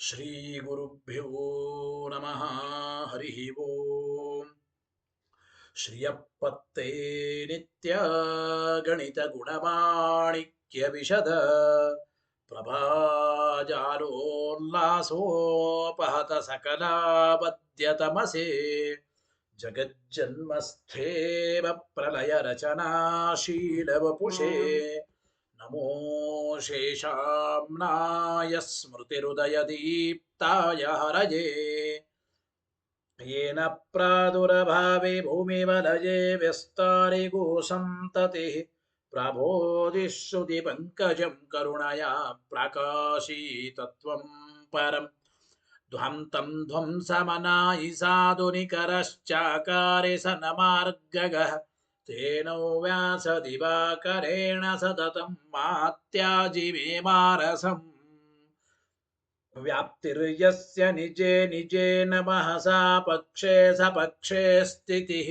श्रीगुरुभ्यो नमः। हरिः ओम्। श्रियपत्ते नित्य गणित गुणमाणिक्य विशद प्रभाजालोल्लासोपहत सकलापद्यतमसे जगज्जन्मस्थेव प्रलय रचनाशीलवपुषे नमो शेषाम्नाय स्मृतिरुदयदीप्ताय हरये येन प्रादुर्भावे भूमिवलये व्यस्तारे गोसन्ततिः प्रबोधिश्रुतिपङ्कजं करुणया प्रकाशीतत्वं परम् ध्वान्तं ध्वंसमनायि साधुनिकरश्चाकारे सनमार्गगः तेन व्यासदिवाकरेण सततं मात्याजि मे मारसम् व्याप्तिर्यस्य निजे निजेन महसा पक्षे सपक्षे स्थितिः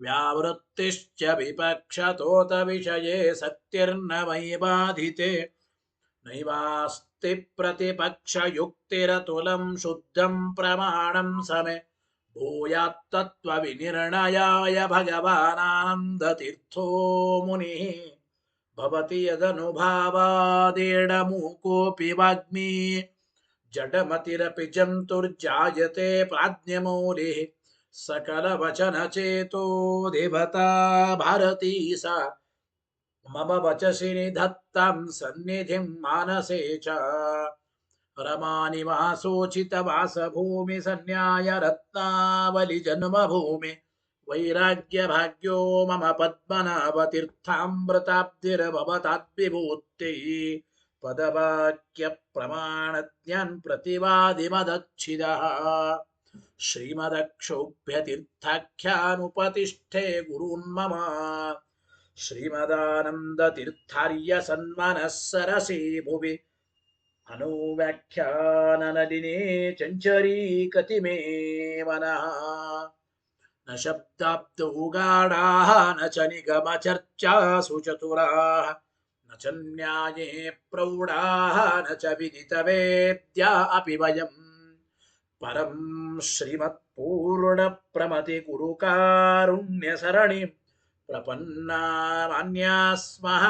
व्यावृत्तिश्च विपक्षतोत विषये सत्तिर्न वै बाधिते नैवास्ति प्रतिपक्षयुक्तिरतुलं शुद्धं प्रमाणं समे भूयात्तत्त्वविनिर्णयाय भगवानानन्दतीर्थो मुनिः भवति यदनुभावादेडमूकोऽपि वाग्मी जडमतिरपि जन्तुर्जायते प्राज्ञमौलिः सकलवचनचेतो देवता भारती सा मम वचसि निधत्तां सन्निधिं मानसे च रमानिवासोचितवासभूमि सन्न्याय रत्नावलि जन्मभूमि वैराग्यभाग्यो मम पद्मनाभतीर्थामृताब्धिर्भवताद्विभूतिः पदवाक्यप्रमाणज्ञान् प्रतिवादिमदच्छिदः श्रीमदक्षोभ्यतीर्थाख्यानुपतिष्ठे गुरून्मम श्रीमदानन्दतीर्थार्य सन्मनः सरसि भुवि अनुव्याख्याननलिने चञ्चरीकति मे मनः न शब्दाब्दौ गाढाः न च निगमचर्चासु चतुराः न च न्याये प्रौढाः न च विदितवेद्या अपि वयम् परं श्रीमत्पूर्णप्रमति गुरुकारुण्यसरणिं प्रपन्ना मान्या स्मः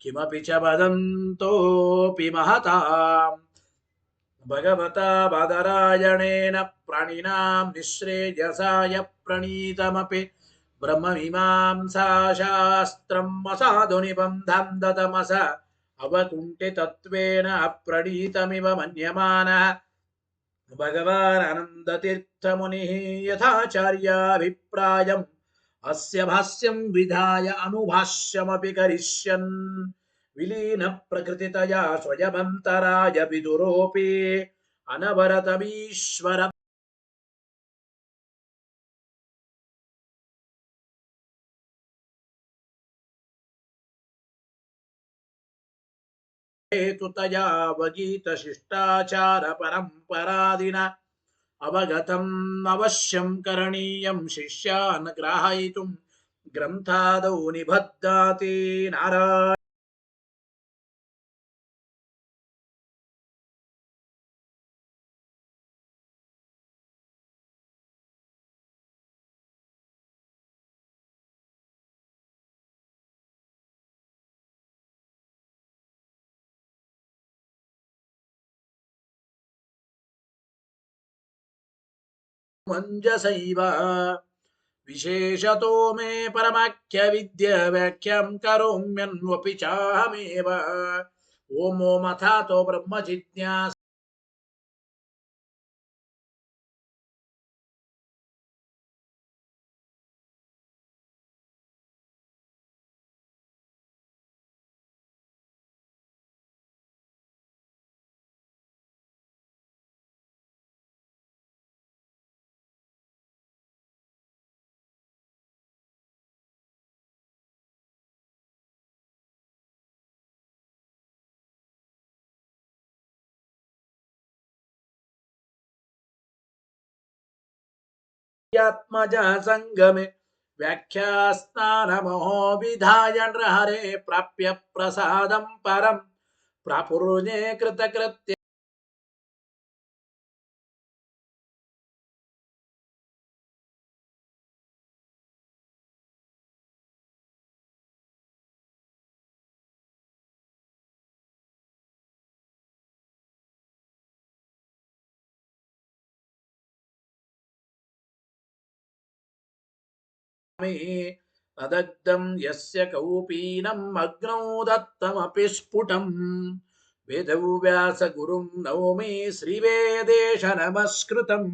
किमपि च वदन्तोऽपि महताम् भगवता बादरायणेन प्राणिनां निःश्रेयसाय प्रणीतमपि ब्रह्ममीमांसाशास्त्रम् असाधुनिबन्धं ददमस अवकुण्ठितत्वेन अप्रणीतमिव मन्यमानः भगवान् आनन्दतीर्थमुनिः यथाचार्याभिप्रायम् अस्य भाष्यं विधाय अनुभाष्यमपि करिष्यन् विलीन प्रकृतितया स्वयमन्तराय विदुरोऽपि अनवरतमीश्वर हेतुतया वगीतशिष्टाचार परम्परादिना अवगतम् अवश्यं करणीयं शिष्यान् ग्राहयितुं ग्रन्थादौ निबध्नाति नारायण मञ्जसैव विशेषतो मे परमाख्य विद्या व्याख्यां करोम्यन्वपि चाहमेव ओमो मथातो ब्रह्म जिज्ञासा आत्मजा संगमे व्याख्यास्तानमहो विधाय नृहरे प्राप्य प्रसादं परं प्रापुर्ये कृतकृत्य ಅದಗ್ಧಂ ಯಸ್ಯ ಕೌಪೀನಂ ಅಗ್ನೌ ದತ್ತಮಪಿ ಸ್ಫುಟಂ ವೇದವ್ಯಾಸ ಗುರುಂ ನೌಮಿ ಶ್ರೀವೇದೇಶ ನಮಸ್ಕೃತಂ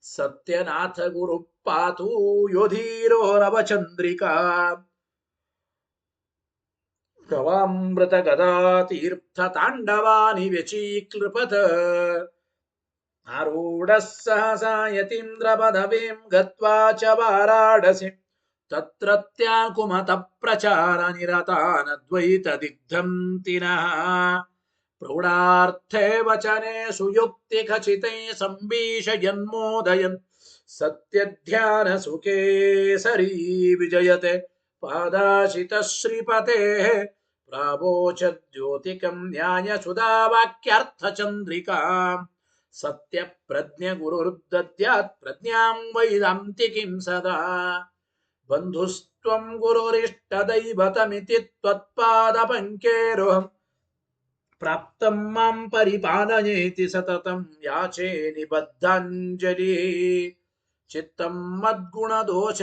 ಸತ್ಯನಾಥ ಗುರು ಪಾತು ಯೋಧೀರೋ ನವಚಂದ್ರಿಕಾ ಪ್ರವಾಮೃತ ಗದಾ ತೀರ್ಥ ತಾಂಡವಾನಿ ವ್ಯಚೀಕೃಪತ ಆರೂಢ ಸಹಸಾ ಯತೀಂದ್ರ ಪದವೀಂ ಗತ್ವಾ ಚ ವಾರಾಣಸಿ ತತ್ರತ್ಯಾ ಕುಮತ ಪ್ರಚಾರ ನಿರತಾನದ್ವೈತ ದಿಗ್ಧಂತಿನಃ ಪ್ರೌಢಾರ್ಥೇ ವಚನೆ ಸುಯುಕ್ತಿ ಖಚಿತೈ ಸಂಭೀಷಯನ್ಮೋದಯನ್ ಸತ್ಯಧ್ಯಾನ ಸುಖೇಸರಿ ವಿಜಯತೆ ಪಾದಾಶಿತ ಶ್ರೀಪತೆ ಪ್ರಾವೋಚದ್ಯೋತಿಕಂ ನ್ಯಾಯ ಸುಧಾವಾಕ್ಯಾರ್ಥ ಚಂದ್ರಿಕಾ ಸತ್ಯ ಪ್ರಜ್ಞ ಗುರುರ್ದದ್ಯಾತ್ ಪ್ರಜ್ಞಾಂ ವೈದಾಂತಿಕಿಂ ಸದಾ ಬಂಧುಸ್ತ್ವಂ ಗುರುರಿಷ್ಟ ದೈವತಮಿತಿ ತ್ವತ್ಪಾದ ಪಂಕೇರೋಹಂ ಪ್ರಾಪ್ತಂ ಮಾಂ ಪರಿಪಾಲಯೇತಿ ಸತತಂ ಯಾಚೇ ನಿಬದ್ಧಾಂಜಲಿ ಚಿತ್ತಂ ಮದ್ಗುಣ ದೋಷ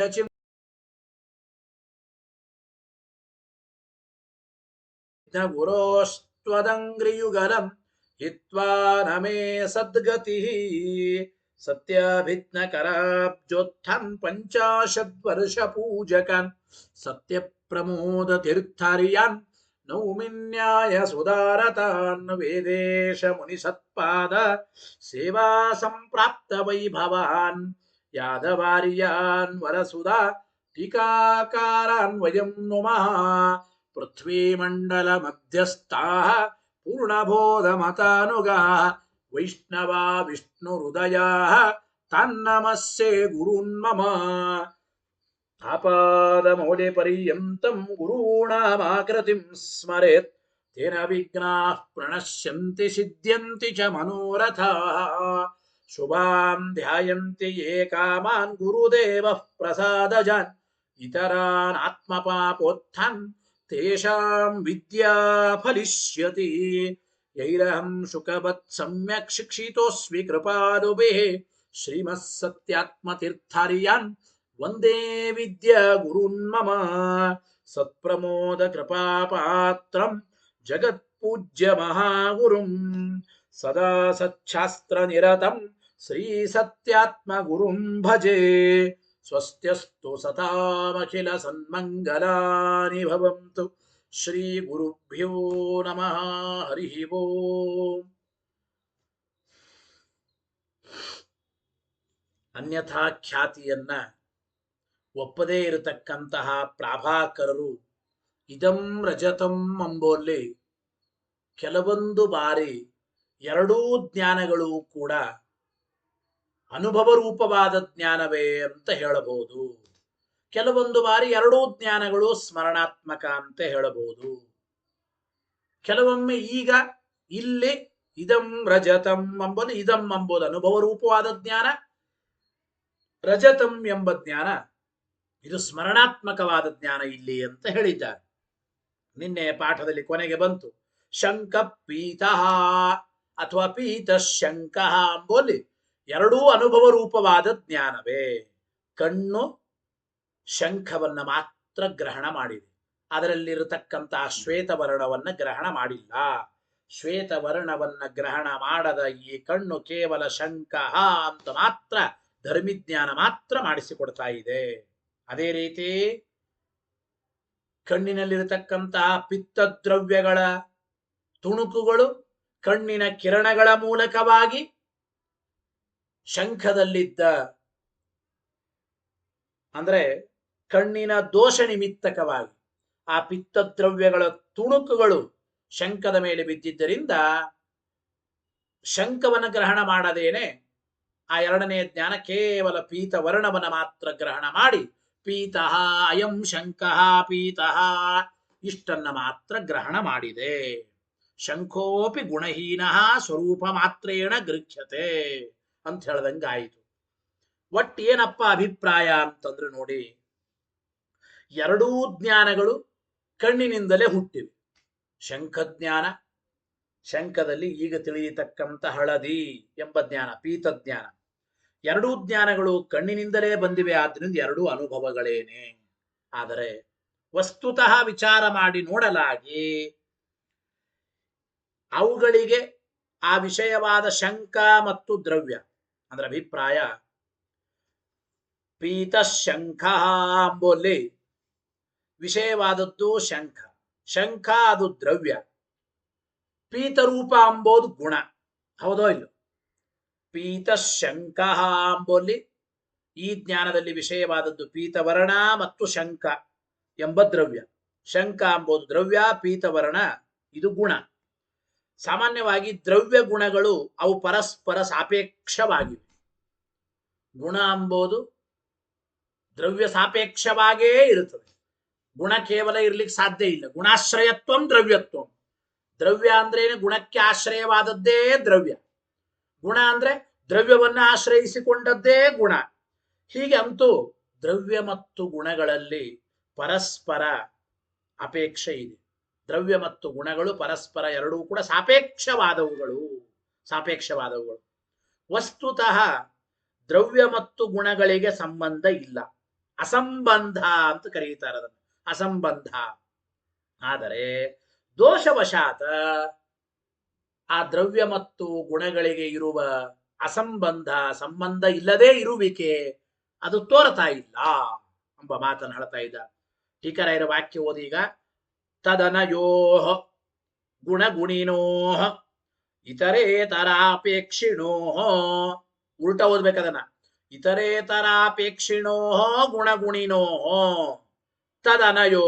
ಗುರೋಸ್ತ್ವದಂಗ್ರಿಯುಗಲಂ ಹಿತ್ವಾ ನಮೇ ಸದ್ಗತಿಃ ಸತ್ಯಾಭಿಜ್ಞ ಕರಾಬ್ಜೋತ್ಥಾನ್ ಪಂಚಾಶದ್ವರ್ಷ ಪೂಜಕಾನ್ ಸತ್ಯ ಪ್ರಮೋದ ತೀರ್ಥಾರ್ಯಾನ್ ನೌಮಿನ್ಯಾಯ ಸುಧಾರತಾನ್ ವೇದೇಶ ಮುನಿ ಸತ್ಪಾದ ಸೇವಾ ಸಂಪ್ರಾಪ್ತ ವೈಭವಾನ್ ಯಾದವಾರ್ಯಾನ್ ವರಸುಧಾ ಟೀಕಾಕಾರಾನ್ ವಯಂ ನುಮಃ ಪೃಥ್ವೀಮಂಡಲ ಮಧ್ಯಸ್ಥಾಃ ಪೂರ್ಣಬೋಧಮತಾನುಗಾಃ ವೈಷ್ಣವಾ ವಿಷ್ಣುಹೃದಯಾಃ ತಾನ್ನಮಸ್ಸೇ ಗುರುನ್ಮಮ ಆಪಾದಮೌಲಿ ಪರ್ಯಂತಂ ಗುರುಣಾಮಾಕೃತಿಂ ಸ್ಮರೇತ್ ತೇನ ವಿಘ್ನಾಃ ಪ್ರಣಶ್ಯಂತಿ ಸಿದ್ಧ್ಯಂತಿ ಚ ಮನೋರಥಾಃ ಶುಭಾಂ ಧ್ಯಾಯಂತಿ ಯೇ ಕಾಮಾನ್ ಗುರುದೇವಃ ಪ್ರಸಾದಜಾನ್ ಇತರಾನ್ ಆತ್ಮಪಾಪೋತ್ಥಾನ್ ತೇಷಾಂ ವಿದ್ಯಾ ಫಲಿಷ್ಯತಿ ಯೈರಹಂ ಶುಕವತ್ ಸಮ್ಯಕ್ ಶಿಕ್ಷಿತೋಸ್ಮಿ ಕೃಪಾದುಭಿಃ ಶ್ರೀಮತ್ ಸತ್ಯಾತ್ಮತೀರ್ಥಾರ್ಯಾನ್ ವಂದೇ ವಿದ್ಯಾ ಗುರುನ್ಮಮ ಸತ್ಪ್ರಮೋದ ಕೃಪಾಪಾತ್ರಂ ಜಗತ್ಪೂಜ್ಯ ಮಹಾಗುರುಂ ಸದಾ ಸಚ್ಛಾಸ್ತ್ರ ನಿರತಂ ಶ್ರೀ ಸತ್ಯಾತ್ಮ ಗುರುಂ ಭಜೆ ಸ್ವಸ್ತ್ಯಸ್ತು ಸತಾಮಖಿಲ ಸನ್ಮಂಗಲಾನಿ ಭವಂತು ಶ್ರೀ ಗುರುಭ್ಯೋ ನಮಃ ಹರಿ ಓಂ ಅನ್ಯಥಾ ಖ್ಯಾತಿಯನ್ನ ಒಪ್ಪದೇ ಇರತಕ್ಕಂತಹ ಪ್ರಾಭಾಕರರು ಇದಂ ರಜತಂ ಎಂಬಲ್ಲಿ ಕೆಲವೊಂದು ಬಾರಿ ಎರಡೂ ಜ್ಞಾನಗಳು ಕೂಡ ಅನುಭವ ರೂಪವಾದ ಜ್ಞಾನವೇ ಅಂತ ಹೇಳಬಹುದು. ಕೆಲವೊಂದು ಬಾರಿ ಎರಡೂ ಜ್ಞಾನಗಳು ಸ್ಮರಣಾತ್ಮಕ ಅಂತ ಹೇಳಬಹುದು. ಕೆಲವೊಮ್ಮೆ ಈಗ ಇಲ್ಲಿ ಇದಂ ರಜತಂ ಎಂಬುದು ಇದಂ ಎಂಬುದು ಅನುಭವ ರೂಪವಾದ ಜ್ಞಾನ, ರಜತಂ ಎಂಬ ಜ್ಞಾನ ಇದು ಸ್ಮರಣಾತ್ಮಕವಾದ ಜ್ಞಾನ ಇಲ್ಲಿ ಅಂತ ಹೇಳಿದ್ದಾರೆ. ನಿನ್ನೆ ಪಾಠದಲ್ಲಿ ಕೊನೆಗೆ ಬಂತು ಶಂಕ ಪೀತಃ ಅಥವಾ ಪೀತ ಶಂಕ ಎಂಬಲ್ಲಿ ಎರಡೂ ಅನುಭವ ರೂಪವಾದ ಜ್ಞಾನವೇ. ಕಣ್ಣು ಶಂಖವನ್ನ ಮಾತ್ರ ಗ್ರಹಣ ಮಾಡಿದೆ, ಅದರಲ್ಲಿರತಕ್ಕಂತಹ ಶ್ವೇತವರ್ಣವನ್ನ ಗ್ರಹಣ ಮಾಡಿಲ್ಲ. ಶ್ವೇತವರ್ಣವನ್ನ ಗ್ರಹಣ ಮಾಡದ ಈ ಕಣ್ಣು ಕೇವಲ ಶಂಕ ಅಂತ ಮಾತ್ರ ಧರ್ಮಿಜ್ಞಾನ ಮಾತ್ರ ಮಾಡಿಸಿಕೊಡ್ತಾ ಇದೆ. ಅದೇ ರೀತಿ ಕಣ್ಣಿನಲ್ಲಿರತಕ್ಕಂತಹ ಪಿತ್ತದ್ರವ್ಯಗಳ ತುಣುಕುಗಳು ಕಣ್ಣಿನ ಕಿರಣಗಳ ಮೂಲಕವಾಗಿ ಶಂಖದಲ್ಲಿದ್ದ ಅಂದ್ರೆ ಕಣ್ಣಿನ ದೋಷ ನಿಮಿತ್ತಕವಾಗಿ ಆ ಪಿತ್ತದ್ರವ್ಯಗಳ ತುಣುಕುಗಳು ಶಂಖದ ಮೇಲೆ ಬಿದ್ದಿದ್ದರಿಂದ ಶಂಖವನ್ನು ಗ್ರಹಣ ಮಾಡದೇನೆ ಆ ಎರಡನೆಯ ಜ್ಞಾನ ಕೇವಲ ಪೀತ ವರ್ಣವನ್ನ ಮಾತ್ರ ಗ್ರಹಣ ಮಾಡಿ ಪೀತಃ ಅಯಂ ಶಂಕಃ ಪೀತಃ ಇಷ್ಟನ್ನ ಮಾತ್ರ ಗ್ರಹಣ ಮಾಡಿದೆ. ಶಂಖೋಪಿ ಗುಣಹೀನಃ ಸ್ವರೂಪ ಮಾತ್ರೇಣ ಗೃಹ್ಯತೆ ಅಂತ ಹೇಳ್ದಂಗಾಯಿತು. ಒಟ್ಟೇನಪ್ಪ ಅಭಿಪ್ರಾಯ ಅಂತಂದ್ರೆ ನೋಡಿ, ಎರಡೂ ಜ್ಞಾನಗಳು ಕಣ್ಣಿನಿಂದಲೇ ಹುಟ್ಟಿವೆ. ಶಂಖಜ್ಞಾನ, ಶಂಖದಲ್ಲಿ ಈಗ ತಿಳಿಯತಕ್ಕಂಥ ಹಳದಿ ಎಂಬ ಜ್ಞಾನ ಪೀತ ಜ್ಞಾನ, ಎರಡೂ ಜ್ಞಾನಗಳು ಕಣ್ಣಿನಿಂದಲೇ ಬಂದಿವೆ, ಆದ್ರಿಂದ ಎರಡೂ ಅನುಭವಗಳೇನೆ. ಆದರೆ ವಸ್ತುತಃ ವಿಚಾರ ಮಾಡಿ ನೋಡಲಾಗಿ ಅವುಗಳಿಗೆ ಆ ವಿಷಯವಾದ ಶಂಕ ಮತ್ತು ದ್ರವ್ಯ ಅಂದ್ರೆ ಅಭಿಪ್ರಾಯ. ಪೀತ ಶಂಖ ಅಂಬೋಲ್ಲಿ ವಿಷಯವಾದದ್ದು ಶಂಖ, ಶಂಖ ಅದು ದ್ರವ್ಯ, ಪೀತರೂಪ ಅಂಬೋದು ಗುಣ. ಹೌದೋ ಇಲ್ಲ? ಪೀತ ಶಂಖ ಅಂಬೋಲ್ಲಿ ಈ ಜ್ಞಾನದಲ್ಲಿ ವಿಷಯವಾದದ್ದು ಪೀತವರ್ಣ ಮತ್ತು ಶಂಖ ಎಂಬ ದ್ರವ್ಯ. ಶಂಖ ಎಂಬುದು ದ್ರವ್ಯ, ಪೀತವರ್ಣ ಇದು ಗುಣ. ಸಾಮಾನ್ಯವಾಗಿ ದ್ರವ್ಯ ಗುಣಗಳು ಅವು ಪರಸ್ಪರ ಸಾಪೇಕ್ಷವಾಗಿವೆ. ಗುಣ ಎಂಬುದು ದ್ರವ್ಯ ಸಾಪೇಕ್ಷವಾಗೇ ಇರುತ್ತದೆ. ಗುಣ ಕೇವಲ ಇರ್ಲಿಕ್ಕೆ ಸಾಧ್ಯ ಇಲ್ಲ. ಗುಣಾಶ್ರಯತ್ವಂ ದ್ರವ್ಯತ್ವಂ. ದ್ರವ್ಯ ಅಂದ್ರೇನೆ ಗುಣಕ್ಕೆ ಆಶ್ರಯವಾದದ್ದೇ ದ್ರವ್ಯ. ಗುಣ ಅಂದ್ರೆ ದ್ರವ್ಯವನ್ನ ಆಶ್ರಯಿಸಿಕೊಂಡದ್ದೇ ಗುಣ. ಹೀಗೆ ಅಂತೂ ದ್ರವ್ಯ ಮತ್ತು ಗುಣಗಳಲ್ಲಿ ಪರಸ್ಪರ ಅಪೇಕ್ಷೆ ಇದೆ. ದ್ರವ್ಯ ಮತ್ತು ಗುಣಗಳು ಪರಸ್ಪರ ಎರಡೂ ಕೂಡ ಸಾಪೇಕ್ಷವಾದವುಗಳು. ವಸ್ತುತಃ ದ್ರವ್ಯ ಮತ್ತು ಗುಣಗಳಿಗೆ ಸಂಬಂಧ ಇಲ್ಲ, ಅಸಂಬಂಧ ಅಂತ ಕರೀತಾರೆ ಅದನ್ನು, ಅಸಂಬಂಧ. ಆದರೆ ದೋಷವಶಾತ ಆ ದ್ರವ್ಯ ಮತ್ತು ಗುಣಗಳಿಗೆ ಇರುವ ಅಸಂಬಂಧ, ಸಂಬಂಧ ಇಲ್ಲದೇ ಇರುವಿಕೆ ಅದು ತೋರ್ತಾ ಇಲ್ಲ ಎಂಬ ಮಾತನ್ನು ಹೇಳ್ತಾ ಇದ್ದ. ಟೀಕರಾಯರ ವಾಕ್ಯ ಓದೀಗ. ತದನಯೋ ಗುಣಗುಣಿನೋ ಇತರೇತರಾಪೇಕ್ಷಿಣೋ. ಉಲ್ಟಾ ಓದ್ಬೇಕದನ್ನ. ಇತರೇತರಾಪೇಕ್ಷಿಣೋ ಗುಣಗುಣಿನೋ ತದನಯೋ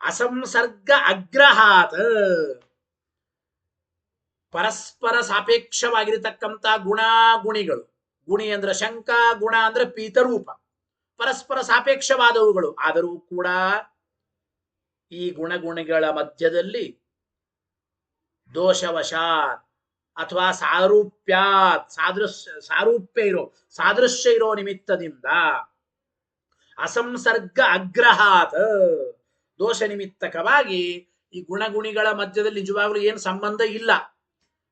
ಅಸಂಸರ್ಗ ಅಗ್ರಹಾತ್. ಪರಸ್ಪರ ಸಾಪೇಕ್ಷವಾಗಿರತಕ್ಕಂಥ ಗುಣಾಗುಣಿಗಳು. ಗುಣಿ ಅಂದ್ರೆ ಶಂಕ, ಗುಣ ಅಂದ್ರೆ ಪೀತರೂಪ, ಪರಸ್ಪರ ಸಾಪೇಕ್ಷವಾದವುಗಳು. ಆದರೂ ಕೂಡ ಈ ಗುಣಗುಣಿಗಳ ಮಧ್ಯದಲ್ಲಿ ದೋಷವಶಾತ್ ಅಥವಾ ಸಾರೂಪ್ಯಾತ್, ಸಾದೃಶ್ಯ ಇರೋ ನಿಮಿತ್ತದಿಂದ ಅಸಂಸರ್ಗ ಅಗ್ರಹಾತ್, ದೋಷ ನಿಮಿತ್ತಕವಾಗಿ ಈ ಗುಣಗುಣಿಗಳ ಮಧ್ಯದಲ್ಲಿ ನಿಜವಾಗ್ಲೂ ಏನು ಸಂಬಂಧ ಇಲ್ಲ.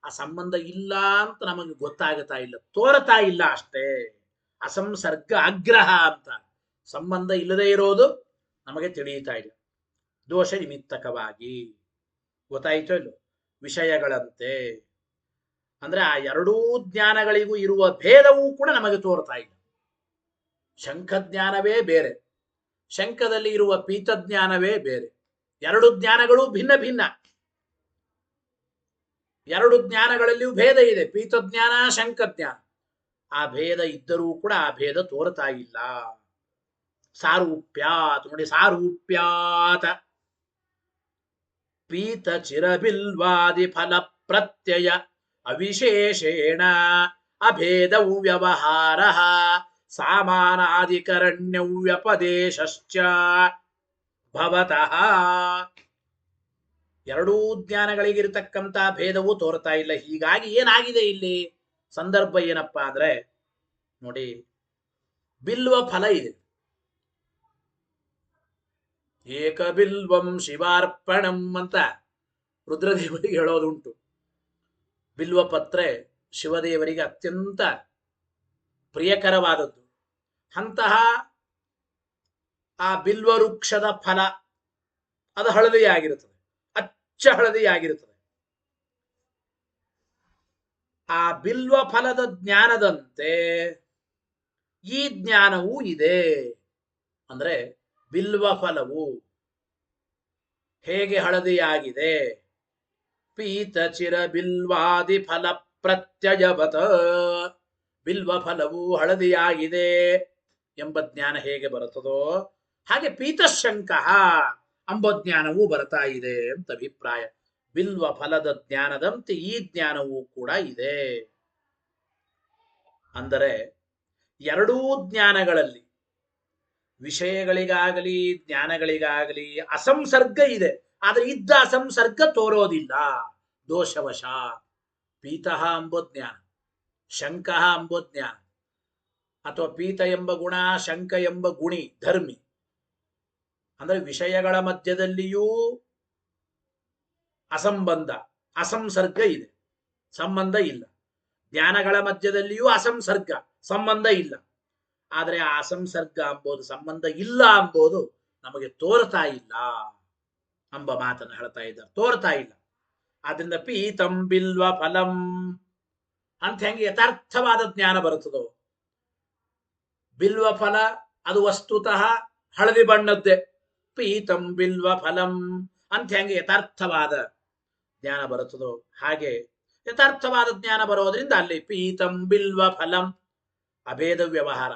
ಆ ಸಂಬಂಧ ಇಲ್ಲ ಅಂತ ನಮಗೆ ಗೊತ್ತಾಗುತ್ತಾ ಇಲ್ಲ, ತೋರತಾ ಇಲ್ಲ ಅಷ್ಟೇ. ಅಸಂಸರ್ಗ ಅಗ್ರಹ ಅಂತ ಸಂಬಂಧ ಇಲ್ಲದೆ ಇರೋದು ನಮಗೆ ತಿಳಿಯುತ್ತಾ ಇಲ್ಲ, ದೋಷ ನಿಮಿತ್ತಕವಾಗಿ. ಗೊತ್ತಾಯಿತೋ ಇಲ್ಲೋ? ವಿಷಯಗಳಂತೆ ಅಂದ್ರೆ ಆ ಎರಡೂ ಜ್ಞಾನಗಳಿಗೂ ಇರುವ ಭೇದವೂ ಕೂಡ ನಮಗೆ ತೋರ್ತಾ ಇಲ್ಲ. ಶಂಖಜ್ಞಾನವೇ ಬೇರೆ, ಶಂಖದಲ್ಲಿ ಇರುವ ಪೀತಜ್ಞಾನವೇ ಬೇರೆ. ಎರಡು ಜ್ಞಾನಗಳು ಭಿನ್ನ ಭಿನ್ನ. ಎರಡು ಜ್ಞಾನಗಳಲ್ಲಿಯೂ ಭೇದ ಇದೆ, ಪೀತಜ್ಞಾನ ಶಂಖಜ್ಞಾನ. ಆ ಭೇದ ಇದ್ದರೂ ಕೂಡ ಆ ಭೇದ ತೋರ್ತಾ ಇಲ್ಲ. ಸಾರೂಪ್ಯಾತ್ ನೋಡಿ, ಸಾರೂಪ್ಯಾತ್ ಪೀತ ಚಿರಬಿಲ್ವಾದಿ ಫಲ ಪ್ರತ್ಯಯ ಅವಿಶೇಷೇಣ ಅಭೇದವು ವ್ಯವಹಾರ ಸಾಮಾನಾಧಿಕರಣ್ಯೌ ವ್ಯಪದೇಶಶ್ಚ ಭವತಃ. ಎರಡೂ ಜ್ಞಾನಗಳಿಗಿರತಕ್ಕಂಥ ಭೇದವು ತೋರ್ತಾ ಇಲ್ಲ. ಹೀಗಾಗಿ ಏನಾಗಿದೆ ಇಲ್ಲಿ ಸಂದರ್ಭ ಏನಪ್ಪಾ ಅಂದ್ರೆ ನೋಡಿ, ಬಿಲ್ವ ಫಲ ಇದೆ. ಏಕ ಬಿಲ್ವಂ ಶಿವಾರ್ಪಣಂ ಅಂತ ರುದ್ರದೇವರಿಗೆ ಹೇಳೋದುಂಟು. ಬಿಲ್ವ ಪತ್ರೆ ಶಿವದೇವರಿಗೆ ಅತ್ಯಂತ ಪ್ರಿಯಕರವಾದದ್ದು. ಅಂತಹ ಆ ಬಿಲ್ವ ವೃಕ್ಷದ ಫಲ ಅದು ಹಳದಿಯಾಗಿರುತ್ತದೆ, ಅಚ್ಚ ಹಳದಿಯಾಗಿರುತ್ತದೆ. ಆ ಬಿಲ್ವ ಫಲದ ಜ್ಞಾನದಂತೆ ಈ ಜ್ಞಾನವೂ ಇದೆ. ಅಂದ್ರೆ ಬಿಲ್ವ ಫಲವು ಹೇಗೆ ಹಳದಿಯಾಗಿದೆ, ಪೀತ ಚಿರ ಬಿಲ್ವಾದಿ ಫಲ ಪ್ರತ್ಯಯವತ, ಬಿಲ್ವ ಫಲವು ಹಳದಿಯಾಗಿದೆ ಎಂಬ ಜ್ಞಾನ ಹೇಗೆ ಬರುತ್ತದೋ ಹಾಗೆ ಪೀತಶಂಕ ಎಂಬ ಜ್ಞಾನವೂ ಬರ್ತಾ ಇದೆ ಅಂತ ಅಭಿಪ್ರಾಯ. ಬಿಲ್ವ ಫಲದ ಜ್ಞಾನದಂತೆ ಈ ಜ್ಞಾನವೂ ಕೂಡ ಇದೆ. ಅಂದರೆ ಎರಡೂ ಜ್ಞಾನಗಳಲ್ಲಿ ವಿಷಯಗಳಿಗಾಗಲಿ ಜ್ಞಾನಗಳಿಗಾಗಲಿ ಅಸಂಸರ್ಗ ಇದೆ, ಆದರೆ ಇದ್ದ ಅಸಂಸರ್ಗ ತೋರೋದಿಲ್ಲ ದೋಷವಶ. ಪೀತಃ ಎಂಬ ಜ್ಞಾನ, ಶಂಕಃ ಎಂಬ ಜ್ಞಾನ, ಅಥವಾ ಪೀತ ಎಂಬ ಗುಣ, ಶಂಕ ಎಂಬ ಗುಣಿ ಧರ್ಮಿ. ಅಂದ್ರೆ ವಿಷಯಗಳ ಮಧ್ಯದಲ್ಲಿಯೂ ಅಸಂಬಂಧ, ಅಸಂಸರ್ಗ ಇದೆ, ಸಂಬಂಧ ಇಲ್ಲ. ಜ್ಞಾನಗಳ ಮಧ್ಯದಲ್ಲಿಯೂ ಅಸಂಸರ್ಗ, ಸಂಬಂಧ ಇಲ್ಲ. ಆದರೆ ಆ ಅಸಂಸರ್ಗ ಅಂಬೋದು, ಸಂಬಂಧ ಇಲ್ಲ ಅಂಬೋದು ನಮಗೆ ತೋರ್ತಾ ಇಲ್ಲ ಎಂಬ ಮಾತನ್ನು ಹೇಳ್ತಾ ಇದ್ದಾರೆ. ತೋರ್ತಾ ಇಲ್ಲ. ಆದ್ರಿಂದ ಪೀತಂ ಬಿಲ್ವ ಫಲಂ ಅಂತ ಹೆಂಗೆ ಯಥಾರ್ಥವಾದ ಜ್ಞಾನ ಬರುತ್ತದೋ, ಬಿಲ್ವ ಫಲ ಅದು ವಸ್ತುತಃ ಹಳದಿ ಬಣ್ಣದ್ದೇ. ಪೀತಂ ಬಿಲ್ವ ಫಲಂ ಅಂತ ಹೆಂಗೆ ಯಥಾರ್ಥವಾದ ಜ್ಞಾನ ಬರುತ್ತದೋ, ಹಾಗೆ ಯಥಾರ್ಥವಾದ ಜ್ಞಾನ ಬರೋದ್ರಿಂದ ಅಲ್ಲಿ ಪೀತಂ ಬಿಲ್ವ ಫಲಂ ಅಭೇದ ವ್ಯವಹಾರ,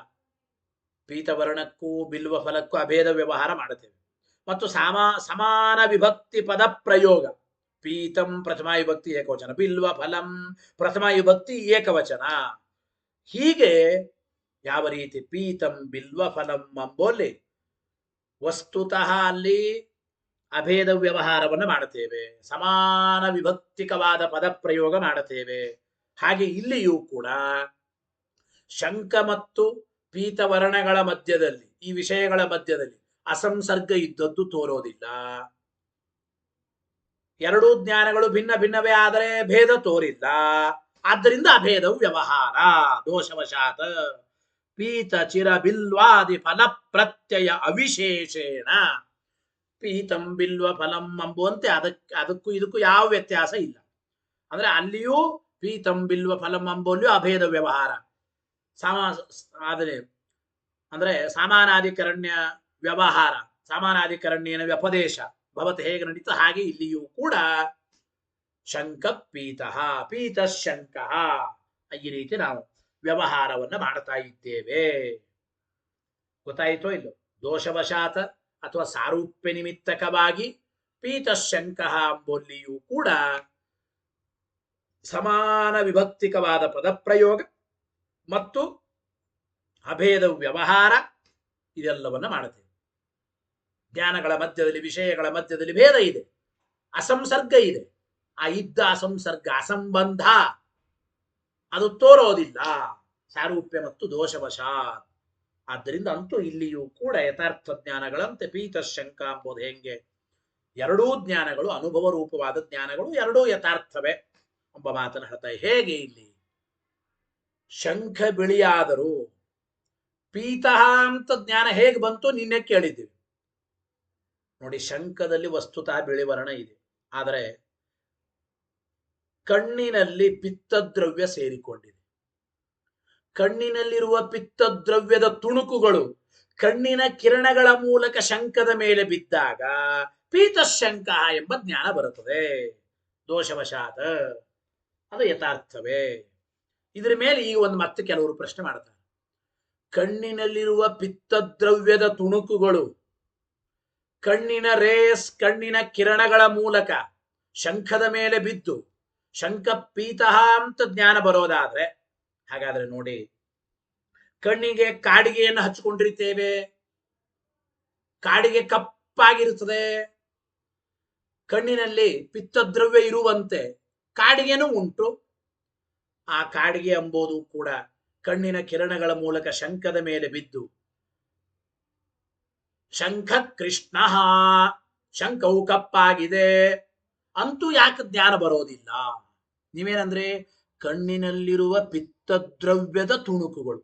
ಪೀತವರ್ಣಕ್ಕೂ ಬಿಲ್ವ ಫಲಕ್ಕೂ ಅಭೇದ ವ್ಯವಹಾರ ಮಾಡುತ್ತೇವೆ. ಮತ್ತು ಸಮಾನ ವಿಭಕ್ತಿ ಪದ ಪ್ರಯೋಗ. ಪೀತಂ ಪ್ರಥಮ ವಿಭಕ್ತಿ ಏಕವಚನ, ಬಿಲ್ವ ಫಲಂ ಪ್ರಥಮ ವಿಭಕ್ತಿ ಏಕವಚನ. ಹೀಗೆ ಯಾವ ರೀತಿ ಪೀತಂ ಬಿಲ್ವ ಫಲಂ ಅಂಬೋಲಿ ವಸ್ತುತಃ ಅಲ್ಲಿ ಅಭೇದ ವ್ಯವಹಾರವನ್ನು ಮಾಡುತ್ತೇವೆ, ಸಮಾನ ವಿಭಕ್ತಿಕವಾದ ಪದ ಪ್ರಯೋಗ ಮಾಡುತ್ತೇವೆ. ಹಾಗೆ ಇಲ್ಲಿಯೂ ಕೂಡ ಶಂಕ ಮತ್ತು ಪೀತವರ್ಣಗಳ ಮಧ್ಯದಲ್ಲಿ, ಈ ವಿಷಯಗಳ ಮಧ್ಯದಲ್ಲಿ ಅಸಂಸರ್ಗ ಇದ್ದದ್ದು ತೋರೋದಿಲ್ಲ. ಎರಡೂ ಜ್ಞಾನಗಳು ಭಿನ್ನ ಭಿನ್ನವೇ ಆದರೆ ಭೇದ ತೋರಿಲ್ಲ. ಆದ್ದರಿಂದ ಅಭೇದ ವ್ಯವಹಾರ ದೋಷವಶಾತ್ ಪೀತ ಚಿರ ಬಿಲ್ವಾದಿ ಫಲ ಪ್ರತ್ಯಯ ಅವಿಶೇಷೇಣ ಪೀತಂ ಬಿಲ್ವ ಫಲಂ ಎಂಬುವಂತೆ ಅದಕ್ಕೂ ಇದಕ್ಕೂ ಯಾವ ವ್ಯತ್ಯಾಸ ಇಲ್ಲ. ಅಂದ್ರೆ ಅಲ್ಲಿಯೂ ಪೀತಂ ಬಿಲ್ವ ಫಲಂ ಎಂಬಲ್ಲಿಯೂ ಅಭೇದ ವ್ಯವಹಾರ ಅಂದ್ರೆ ಸಮಾನಾಧಿಕರಣ್ಯ ವ್ಯವಹಾರ, ಸಮಾನಾಧಿಕರಣ್ಯನ ವ್ಯಪದೇಶ ಭವತ್ ಹೇಗೆ ನಡೀತ ಹಾಗೆ ಇಲ್ಲಿಯೂ ಕೂಡ ಶಂಕ ಪೀತ ಪೀತ ಶಂಕ ಈ ರೀತಿ ನಾವು ವ್ಯವಹಾರವನ್ನು ಮಾಡ್ತಾ ಇದ್ದೇವೆ. ಗೊತ್ತಾಯಿತೋ ಇಲ್ಲೋ? ದೋಷವಶಾತ ಅಥವಾ ಸಾರೂಪ್ಯ ನಿಮಿತ್ತಕವಾಗಿ ಪೀತಶಂಕ ಎಂಬಲ್ಲಿಯೂ ಕೂಡ ಸಮಾನ ವಿಭಕ್ತಿಕವಾದ ಪದಪ್ರಯೋಗ ಮತ್ತು ಅಭೇದ ವ್ಯವಹಾರ ಇದೆಲ್ಲವನ್ನ ಮಾಡುತ್ತೇವೆ. ಜ್ಞಾನಗಳ ಮಧ್ಯದಲ್ಲಿ, ವಿಷಯಗಳ ಮಧ್ಯದಲ್ಲಿ ಭೇದ ಇದೆ, ಅಸಂಸರ್ಗ ಇದೆ. ಆ ಇದ್ದ ಅಸಂಸರ್ಗ, ಅಸಂಬಂಧ ಅದು ತೋರೋದಿಲ್ಲ ಸಾರೂಪ್ಯ ಮತ್ತು ದೋಷವಶಾತ್. ಆದ್ದರಿಂದ ಅಂತೂ ಇಲ್ಲಿಯೂ ಕೂಡ ಯಥಾರ್ಥ ಜ್ಞಾನಗಳಂತೆ ಪೀತಶಂಕ ಎಂಬುದು ಹೆಂಗೆ ಎರಡೂ ಜ್ಞಾನಗಳು ಅನುಭವ ರೂಪವಾದ ಜ್ಞಾನಗಳು, ಎರಡೂ ಯಥಾರ್ಥವೇ ಎಂಬ ಮಾತನ್ನು ಹೇಳ್ತಾ. ಹೇಗೆ ಇಲ್ಲಿ ಶಂಖ ಬಿಳಿಯಾದರೂ ಪೀತ ಅಂತ ಜ್ಞಾನ ಹೇಗೆ ಬಂತು ನಿನ್ನೆ ಕೇಳಿದ್ದೀವಿ ನೋಡಿ. ಶಂಖದಲ್ಲಿ ವಸ್ತುತಃ ಬಿಳಿ ವರ್ಣ ಇದೆ, ಆದರೆ ಕಣ್ಣಿನಲ್ಲಿ ಪಿತ್ತದ್ರವ್ಯ ಸೇರಿಕೊಂಡಿದೆ. ಕಣ್ಣಿನಲ್ಲಿರುವ ಪಿತ್ತದ್ರವ್ಯದ ತುಣುಕುಗಳು ಕಣ್ಣಿನ ಕಿರಣಗಳ ಮೂಲಕ ಶಂಖದ ಮೇಲೆ ಬಿದ್ದಾಗ ಪೀತಶಂಕ ಎಂಬ ಜ್ಞಾನ ಬರುತ್ತದೆ. ದೋಷವಶಾತ್ ಅದು ಯಥಾರ್ಥವೇ. ಇದರ ಮೇಲೆ ಈಗ ಒಂದು ಮತ್ತೆ ಕೆಲವರು ಪ್ರಶ್ನೆ ಮಾಡ್ತಾರೆ. ಕಣ್ಣಿನಲ್ಲಿರುವ ಪಿತ್ತದ್ರವ್ಯದ ತುಣುಕುಗಳು ಕಣ್ಣಿನ ರೇಸ್, ಕಣ್ಣಿನ ಕಿರಣಗಳ ಮೂಲಕ ಶಂಖದ ಮೇಲೆ ಬಿದ್ದು ಶಂಖ ಪೀತ ಅಂತ ಜ್ಞಾನ ಬರೋದಾದ್ರೆ, ಹಾಗಾದ್ರೆ ನೋಡಿ, ಕಣ್ಣಿಗೆ ಕಾಡಿಗೆಯನ್ನು ಹಚ್ಚಿಕೊಂಡಿರ್ತೇವೆ, ಕಾಡಿಗೆ ಕಪ್ಪಾಗಿರುತ್ತದೆ. ಕಣ್ಣಿನಲ್ಲಿ ಪಿತ್ತದ್ರವ್ಯ ಇರುವಂತೆ ಕಾಡಿಗೆನೂ ಉಂಟು. ಆ ಕಾಡಿಗೆ ಎಂಬುದು ಕೂಡ ಕಣ್ಣಿನ ಕಿರಣಗಳ ಮೂಲಕ ಶಂಖದ ಮೇಲೆ ಬಿದ್ದು ಶಂಖ ಕೃಷ್ಣ, ಶಂಖವು ಕಪ್ಪಾಗಿದೆ ಅಂತೂ ಯಾಕೆ ಜ್ಞಾನ ಬರೋದಿಲ್ಲ? ನೀವೇನಂದ್ರೆ ಕಣ್ಣಿನಲ್ಲಿರುವ ಪಿತ್ತದ್ರವ್ಯದ ತುಣುಕುಗಳು,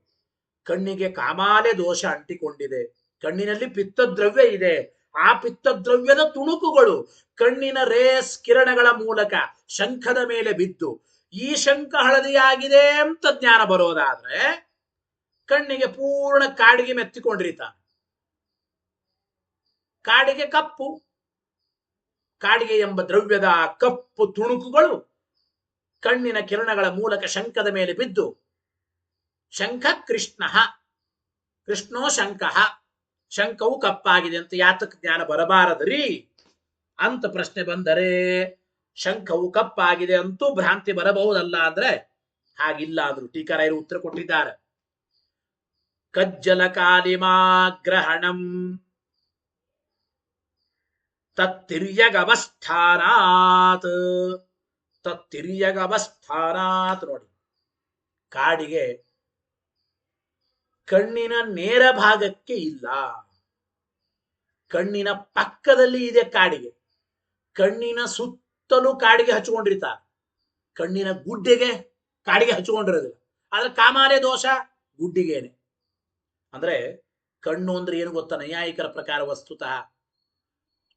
ಕಣ್ಣಿಗೆ ಕಾಮಾಲೆ ದೋಷ ಅಂಟಿಕೊಂಡಿದೆ, ಕಣ್ಣಿನಲ್ಲಿ ಪಿತ್ತದ್ರವ್ಯ ಇದೆ, ಆ ಪಿತ್ತದ್ರವ್ಯದ ತುಣುಕುಗಳು ಕಣ್ಣಿನ ರೇಸ್ ಕಿರಣಗಳ ಮೂಲಕ ಶಂಖದ ಮೇಲೆ ಬಿದ್ದು ಈ ಶಂಖ ಹಳದಿಯಾಗಿದೆ ಅಂತ ಜ್ಞಾನ ಬರೋದಾದ್ರೆ ಕಣ್ಣಿಗೆ ಪೂರ್ಣ ಕಾಡಿಗೆ ಮೆತ್ತಿಕೊಂಡಿರ್ತಾನೆ. ಕಾಡಿಗೆ ಕಪ್ಪು, ಕಾಡಿಗೆ ಎಂಬ ದ್ರವ್ಯದ ಕಪ್ಪು ತುಣುಕುಗಳು ಕಣ್ಣಿನ ಕಿರಣಗಳ ಮೂಲಕ ಶಂಖದ ಮೇಲೆ ಬಿದ್ದು ಶಂಖ ಕೃಷ್ಣ, ಕೃಷ್ಣೋ ಶಂಖ, ಶಂಖವು ಕಪ್ಪಾಗಿದೆ ಅಂತ ಯಾತಕ ಜ್ಞಾನ ಬರಬಾರದ್ರಿ ಅಂತ ಪ್ರಶ್ನೆ ಬಂದರೆ, ಶಂಖವು ಕಪ್ಪಾಗಿದೆ ಅಂತೂ ಭ್ರಾಂತಿ ಬರಬಹುದಲ್ಲ ಅಂದ್ರೆ ಹಾಗಿಲ್ಲ ಅಂದ್ರು ಟೀಕಾರಾಯರು ಉತ್ತರ ಕೊಟ್ಟಿದ್ದಾರೆ. ಕಜ್ಜಲ ಕಾಲಿಮಾಗ್ರಹಣಂ ತತ್ತಿರ್ಯಗವಸ್ಥಾನಾತ್, ತತ್ತಿರ್ಯಗವಸ್ಥಾನಾತ್. ನೋಡಿ, ಕಾಡಿಗೆ ಕಣ್ಣಿನ ನೇರ ಭಾಗಕ್ಕೆ ಇಲ್ಲ, ಕಣ್ಣಿನ ಪಕ್ಕದಲ್ಲಿ ಇದೆ ಕಾಡಿಗೆ. ಕಣ್ಣಿನ ಸುತ್ತಲೂ ಕಾಡಿಗೆ ಹಚ್ಚಿಕೊಂಡಿರ್ತಾರೆ, ಕಣ್ಣಿನ ಗುಡ್ಡೆಗೆ ಕಾಡಿಗೆ ಹಚ್ಕೊಂಡಿರೋದಿಲ್ಲ. ಆದ್ರೆ ಕಾಮಾಲೆ ದೋಷ ಗುಡ್ಡಿಗೇನೆ. ಅಂದ್ರೆ ಕಣ್ಣು ಅಂದ್ರೆ ಏನು ಗೊತ್ತಾ ನೈಯಾಯಿಕರ ಪ್ರಕಾರ ವಸ್ತುತಃ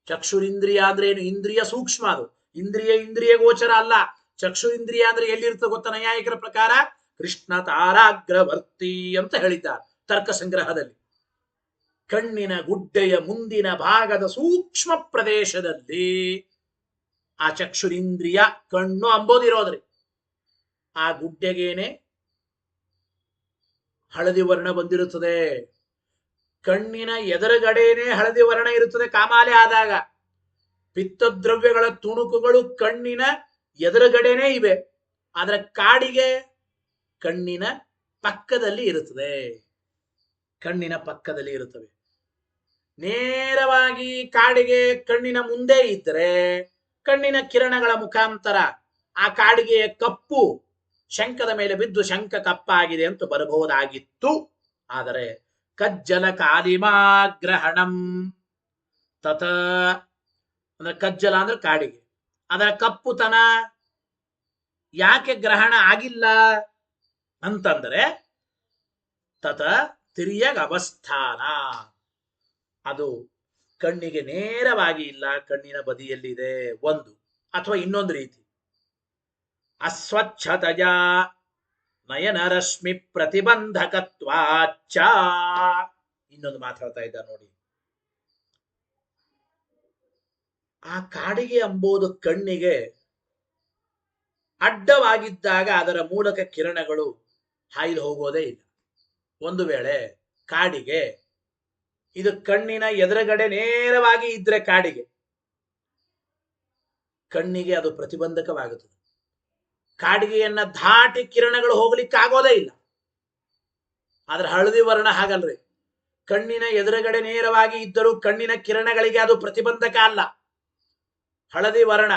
ಚಕ್ಷುರಿಂದ್ರಿಯ ಅಂದ್ರೆ ಏನು? ಇಂದ್ರಿಯ ಸೂಕ್ಷ್ಮ, ಅದು ಇಂದ್ರಿಯ ಗೋಚರ ಅಲ್ಲ. ಚಕ್ಷು ಇಂದ್ರಿಯ ಅಂದ್ರೆ ಎಲ್ಲಿರ್ತದೆ ಗೊತ್ತಾ ನೈಯಾಯಿಕರ ಪ್ರಕಾರ? ಕೃಷ್ಣ ತಾರಾಗ್ರವರ್ತಿ ಅಂತ ಹೇಳಿದ್ದಾರೆ ತರ್ಕ ಸಂಗ್ರಹದಲ್ಲಿ. ಕಣ್ಣಿನ ಗುಡ್ಡೆಯ ಮುಂದಿನ ಭಾಗದ ಸೂಕ್ಷ್ಮ ಪ್ರದೇಶದಲ್ಲಿ ಆ ಚಕ್ಷುರಿಂದ್ರಿಯ ಕಣ್ಣು ಅಂಬೋದಿರೋದ್ರಿ. ಆ ಗುಡ್ಡೆಗೇನೆ ಹಳದಿ ವರ್ಣ ಬಂದಿರುತ್ತದೆ. ಕಣ್ಣಿನ ಎದುರುಗಡೆನೆ ಹಳದಿ ವರ್ಣ ಇರುತ್ತದೆ ಕಾಮಾಲೆ ಆದಾಗ. ಪಿತ್ತದ್ರವ್ಯಗಳ ತುಣುಕುಗಳು ಕಣ್ಣಿನ ಎದುರುಗಡೆನೆ ಇವೆ. ಆದ್ರೆ ಕಾಡಿಗೆ ಕಣ್ಣಿನ ಪಕ್ಕದಲ್ಲಿ ಇರುತ್ತದೆ. ಕಣ್ಣಿನ ಪಕ್ಕದಲ್ಲಿ ಇರುತ್ತವೆ. ನೇರವಾಗಿ ಕಾಡಿಗೆ ಕಣ್ಣಿನ ಮುಂದೆ ಇದ್ದರೆ ಕಣ್ಣಿನ ಕಿರಣಗಳ ಮುಖಾಂತರ ಆ ಕಾಡಿಗೆಯ ಕಪ್ಪು ಶಂಕದ ಮೇಲೆ ಬಿದ್ದು ಶಂಕ ಕಪ್ಪಾಗಿದೆ ಅಂತ ಬರಬಹುದಾಗಿತ್ತು. ಆದರೆ ಕಜ್ಜಲ ಕಾಲಿಮಾಗ್ರಹಣಂ ತತ ಅಂದ್ರೆ ಕಜ್ಜಲ ಅಂದ್ರೆ ಕಾಡಿಗೆ, ಅದರ ಕಪ್ಪುತನ ಯಾಕೆ ಗ್ರಹಣ ಆಗಿಲ್ಲ ಅಂತಂದ್ರೆ ತತ ತಿರ್ಯಗ್ ಅವಸ್ಥಾನ, ಅದು ಕಣ್ಣಿಗೆ ನೇರವಾಗಿ ಇಲ್ಲ, ಕಣ್ಣಿನ ಬದಿಯಲ್ಲಿದೆ ಒಂದು. ಅಥವಾ ಇನ್ನೊಂದು ರೀತಿ, ಅಸ್ವಚ್ಛತೆಯ ನಯನ ರಶ್ಮಿ ಪ್ರತಿಬಂಧಕತ್ವಾಚ್ಚ. ಇನ್ನೊಂದು ಮಾತಾಡ್ತಾ ಇದ್ದ ನೋಡಿ. ಆ ಕಾಡಿಗೆ ಎಂಬುದು ಕಣ್ಣಿಗೆ ಅಡ್ಡವಾಗಿದ್ದಾಗ ಅದರ ಮೂಲಕ ಕಿರಣಗಳು ಹಾಯ್ದು ಹೋಗೋದೇ ಇಲ್ಲ. ಒಂದು ವೇಳೆ ಕಾಡಿಗೆ ಇದು ಕಣ್ಣಿನ ಎದುರುಗಡೆ ನೇರವಾಗಿ ಇದ್ರೆ ಕಣ್ಣಿಗೆ ಅದು ಪ್ರತಿಬಂಧಕವಾಗುತ್ತದೆ. ಕಾಡಿಗೆಯನ್ನ ದಾಟಿ ಕಿರಣಗಳು ಹೋಗ್ಲಿಕ್ಕಾಗೋದೇ ಇಲ್ಲ. ಆದ್ರೆ ಹಳದಿ ವರ್ಣ ಹಾಗಲ್ರಿ. ಕಣ್ಣಿನ ಎದುರುಗಡೆ ನೇರವಾಗಿ ಇದ್ದರೂ ಕಣ್ಣಿನ ಕಿರಣಗಳಿಗೆ ಅದು ಪ್ರತಿಬಂಧಕ ಅಲ್ಲ. ಹಳದಿ ವರ್ಣ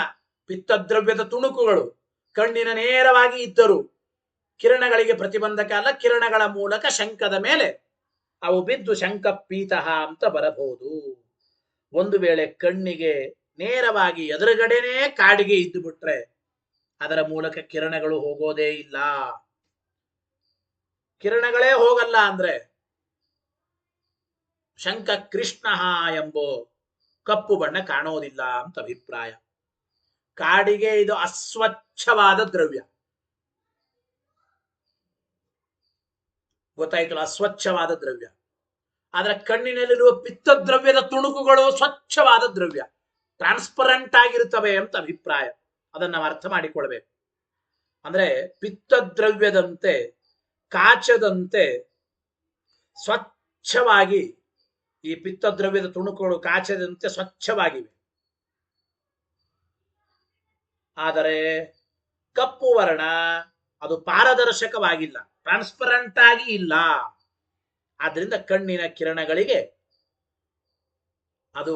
ಪಿತ್ತದ್ರವ್ಯದ ತುಣುಕುಗಳು ಕಣ್ಣಿನ ನೇರವಾಗಿ ಇದ್ದರೂ ಕಿರಣಗಳಿಗೆ ಪ್ರತಿಬಂಧಕ ಅಲ್ಲ. ಕಿರಣಗಳ ಮೂಲಕ ಶಂಕದ ಮೇಲೆ ಅವು ಬಿದ್ದು ಶಂಕ ಪೀತಃ ಅಂತ ಬರಬಹುದು. ಒಂದು ವೇಳೆ ಕಣ್ಣಿಗೆ ನೇರವಾಗಿ ಎದುರುಗಡೆನೇ ಕಾಡಿಗೆ ಇದ್ದು ಬಿಟ್ರೆ ಅದರ ಮೂಲಕ ಕಿರಣಗಳು ಹೋಗೋದೇ ಇಲ್ಲ. ಕಿರಣಗಳೇ ಹೋಗಲ್ಲ ಅಂದ್ರೆ ಶಂಕ ಕೃಷ್ಣ ಎಂಬೋ ಕಪ್ಪು ಬಣ್ಣ ಕಾಣೋದಿಲ್ಲ ಅಂತ ಅಭಿಪ್ರಾಯ. ಕಾಡಿಗೆ ಇದು ಅಸ್ವಚ್ಛವಾದ ದ್ರವ್ಯ, ಗೊತ್ತಾಯ್ತಲ್ಲ, ಅಸ್ವಚ್ಛವಾದ ದ್ರವ್ಯ. ಆದ್ರೆ ಕಣ್ಣಿನಲ್ಲಿರುವ ಪಿತ್ತದ್ರವ್ಯದ ತುಣುಕುಗಳು ಸ್ವಚ್ಛವಾದ ದ್ರವ್ಯ, ಟ್ರಾನ್ಸ್ಪರೆಂಟ್ ಆಗಿರುತ್ತವೆ ಅಂತ ಅಭಿಪ್ರಾಯ. ಅದನ್ನ ನಾವು ಅರ್ಥ ಮಾಡಿಕೊಳ್ಬೇಕು. ಅಂದ್ರೆ ಪಿತ್ತದ್ರವ್ಯದಂತೆ ಕಾಚದಂತೆ ಸ್ವಚ್ಛವಾಗಿ ಈ ಪಿತ್ತದ್ರವ್ಯದ ತುಣುಕುಗಳು ಕಾಚದಂತೆ ಸ್ವಚ್ಛವಾಗಿವೆ. ಆದರೆ ಕಪ್ಪು ವರ್ಣ ಅದು ಪಾರದರ್ಶಕವಾಗಿಲ್ಲ, ಟ್ರಾನ್ಸ್ಪರೆಂಟ್ ಆಗಿ ಇಲ್ಲ. ಆದ್ರಿಂದ ಕಣ್ಣಿನ ಕಿರಣಗಳಿಗೆ ಅದು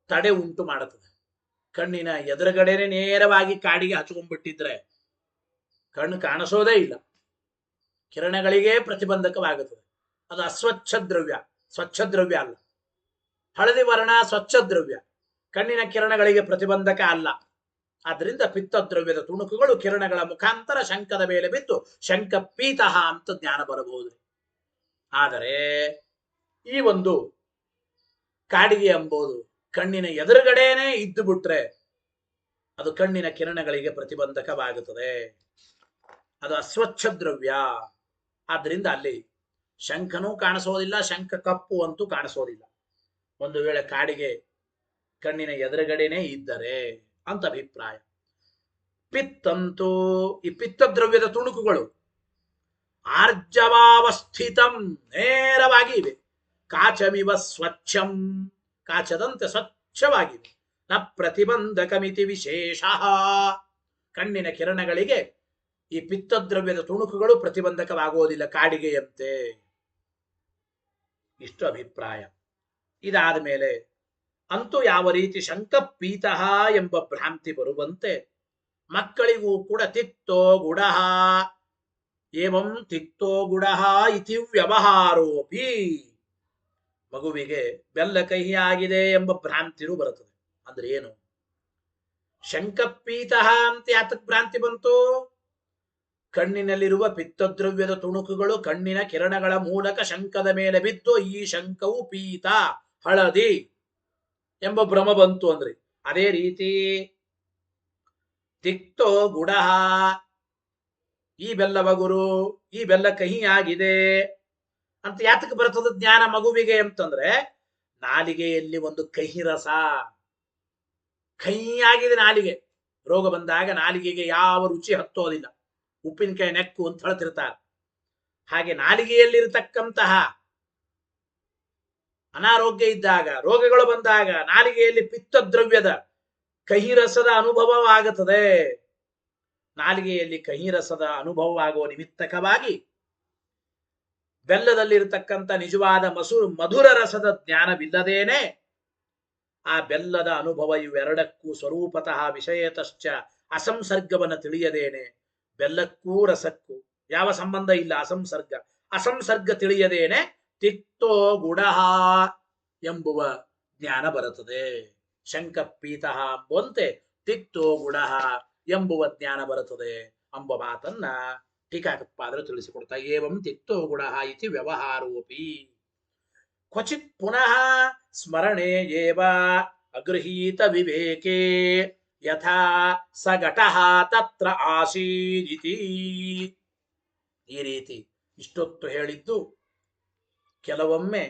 ತಡೆ ಉಂಟು ಮಾಡುತ್ತದೆ. ಕಣ್ಣಿನ ಎದುರುಗಡೆನೆ ನೇರವಾಗಿ ಕಾಡಿಗೆ ಹಚ್ಕೊಂಡ್ಬಿಟ್ಟಿದ್ರೆ ಕಣ್ಣು ಕಾಣಿಸೋದೇ ಇಲ್ಲ, ಕಿರಣಗಳಿಗೆ ಪ್ರತಿಬಂಧಕವಾಗುತ್ತದೆ. ಅದು ಅಸ್ವಚ್ಛ ದ್ರವ್ಯ, ಸ್ವಚ್ಛ ದ್ರವ್ಯ ಅಲ್ಲ. ಹಳದಿ ವರ್ಣ ಸ್ವಚ್ಛ ದ್ರವ್ಯ, ಕಣ್ಣಿನ ಕಿರಣಗಳಿಗೆ ಪ್ರತಿಬಂಧಕ ಅಲ್ಲ. ಆದ್ರಿಂದ ಪಿತ್ತದ್ರವ್ಯದ ತುಣುಕುಗಳು ಕಿರಣಗಳ ಮುಖಾಂತರ ಶಂಕದ ಮೇಲೆ ಬಿದ್ದು ಶಂಕ ಪೀತಃ ಅಂತ ಜ್ಞಾನ ಬರಬಹುದು. ಆದರೆ ಈ ಒಂದು ಕಾಡಿಗೆ ಎಂಬುದು ಕಣ್ಣಿನ ಎದುರುಗಡೆನೆ ಇದ್ದು ಬಿಟ್ರೆ ಅದು ಕಣ್ಣಿನ ಕಿರಣಗಳಿಗೆ ಪ್ರತಿಬಂಧಕವಾಗುತ್ತದೆ. ಅದು ಅಸ್ವಚ್ಛ ದ್ರವ್ಯ. ಆದ್ರಿಂದ ಅಲ್ಲಿ ಶಂಖನೂ ಕಾಣಿಸೋದಿಲ್ಲ, ಶಂಖ ಕಪ್ಪು ಅಂತೂ ಕಾಣಿಸೋದಿಲ್ಲ. ಒಂದು ವೇಳೆ ಕಾಡಿಗೆ ಕಣ್ಣಿನ ಎದುರುಗಡೆನೆ ಇದ್ದರೆ ಅಂತ ಅಭಿಪ್ರಾಯ. ಪಿತ್ತಂತೂ ಈ ಪಿತ್ತದ್ರವ್ಯದ ತುಣುಕುಗಳು ಆರ್ಜವಾವಸ್ಥಿತಂ ನೇರವಾಗಿ ಇವೆ. ಕಾಚಮಿವ ಸ್ವಚ್ಛಂ, ಕಾಚದಂತೆ ಸ್ವಚ್ಛವಾಗಿವೆ. ನ ಪ್ರತಿಬಂಧಕಮಿತಿ ವಿಶೇಷ, ಕಣ್ಣಿನ ಕಿರಣಗಳಿಗೆ ಈ ಪಿತ್ತದ್ರವ್ಯದ ತುಣುಕುಗಳು ಪ್ರತಿಬಂಧಕವಾಗುವುದಿಲ್ಲ ಕಾಡಿಗೆಯಂತೆ. ಇಷ್ಟು ಅಭಿಪ್ರಾಯ. ಇದಾದ ಮೇಲೆ ಅಂತೂ ಯಾವ ರೀತಿ ಶಂಕಪೀತಃ ಎಂಬ ಭ್ರಾಂತಿ ಬರುವಂತೆ ಮಕ್ಕಳಿಗೂ ಕೂಡ ತಿಕ್ತೋ ಗುಡಃ ಏವಂ ತಿಕ್ತೋ ಗುಡಃ ಇತಿ ವ್ಯವಹಾರೋಪಿ, ಮಗುವಿಗೆ ಬೆಲ್ಲ ಕಹಿಯಾಗಿದೆ ಎಂಬ ಭ್ರಾಂತಿನೂ ಬರುತ್ತದೆ. ಅಂದ್ರೆ ಏನು? ಶಂಕಪೀತಃ ಅಂತ ಯಾತಕ್ ಭ್ರಾಂತಿ ಬಂತು? ಕಣ್ಣಿನಲ್ಲಿರುವ ಪಿತ್ತದ್ರವ್ಯದ ತುಣುಕುಗಳು ಕಣ್ಣಿನ ಕಿರಣಗಳ ಮೂಲಕ ಶಂಕದ ಮೇಲೆ ಬಿದ್ದು ಈ ಶಂಕವು ಪೀತ ಹಳದಿ ಎಂಬ ಭ್ರಮ ಬಂತು ಅಂದ್ರೆ ಅದೇ ರೀತಿ ತಿಕ್ತೋ ಗುಡಹ ಈ ಬೆಲ್ಲವ ಗುರು, ಈ ಬೆಲ್ಲ ಕಹಿಯಾಗಿದೆ ಅಂತ ಯಾತಕ್ಕೆ ಬರ್ತದ ಜ್ಞಾನ ಮಗುವಿಗೆ ಅಂತಂದ್ರೆ ನಾಲಿಗೆಯಲ್ಲಿ ಒಂದು ಕಹಿ ರಸ, ಕಹಿಯಾಗಿದೆ ನಾಲಿಗೆ. ರೋಗ ಬಂದಾಗ ನಾಲಿಗೆಗೆ ಯಾವ ರುಚಿ ಹತ್ತೋದಿಲ್ಲ, ಉಪ್ಪಿನಕಾಯಿ ನೆಕ್ಕು ಅಂತ ಹೇಳ್ತಿರ್ತಾರೆ. ಹಾಗೆ ನಾಲಿಗೆಯಲ್ಲಿರತಕ್ಕಂತಹ ಅನಾರೋಗ್ಯ ಇದ್ದಾಗ, ರೋಗಗಳು ಬಂದಾಗ ನಾಲಿಗೆಯಲ್ಲಿ ಪಿತ್ತದ್ರವ್ಯದ ಕಹಿ ರಸದ ಅನುಭವವಾಗುತ್ತದೆ. ನಾಲಿಗೆಯಲ್ಲಿ ಕಹಿ ರಸದ ಅನುಭವವಾಗುವ ನಿಮಿತ್ತಕವಾಗಿ ಬೆಲ್ಲದಲ್ಲಿರತಕ್ಕಂಥ ನಿಜವಾದ ಮಧುರ ರಸದ ಜ್ಞಾನವಿಲ್ಲದೇನೆ ಆ ಬೆಲ್ಲದ ಅನುಭವ ಇವೆರಡಕ್ಕೂ ಸ್ವರೂಪತಃ ವಿಷಯತಶ್ಚ ಅಸಂಸರ್ಗವನ್ನು ತಿಳಿಯದೇನೆ ಬೆಲ್ಲಕ್ಕೂ ರಸಕ್ಕೂ ಯಾವ ಸಂಬಂಧ ಇಲ್ಲ, ಅಸಂಸರ್ಗ ತಿಳಿಯದೇನೆ ತಿಕ್ತೋ ಗುಡಹ ಎಂಬುವ ಜ್ಞಾನ ಬರುತ್ತದೆ. ಶಂಕಪೀತಃ ಎಂಬಂತೆ ತಿಕ್ತೋ ಗುಡಹ ಎಂಬುವ ಜ್ಞಾನ ಬರುತ್ತದೆ ಎಂಬ ಮಾತನ್ನ ಟೀಕಾಕೃತ್ಪಾದರು ತಿಳಿಸಿಕೊಡ್ತಾ ಏವಂ ತಿಕ್ತೋ ಗುಡಹ ಇತಿ ವ್ಯವಹಾರೋಪಿ ಕ್ವಚಿತ್ ಪುನಃ ಸ್ಮರಣೆ ಏವ ಅಗೃಹೀತ ವಿವೇಕೆ ಯಥಾ ಸ ಘಟಃ ತತ್ರ ಆಸೀದಿತಿ. ಈ ರೀತಿ ಇಷ್ಟೊತ್ತು ಹೇಳಿದ್ದು ಕೆಲವೊಮ್ಮೆ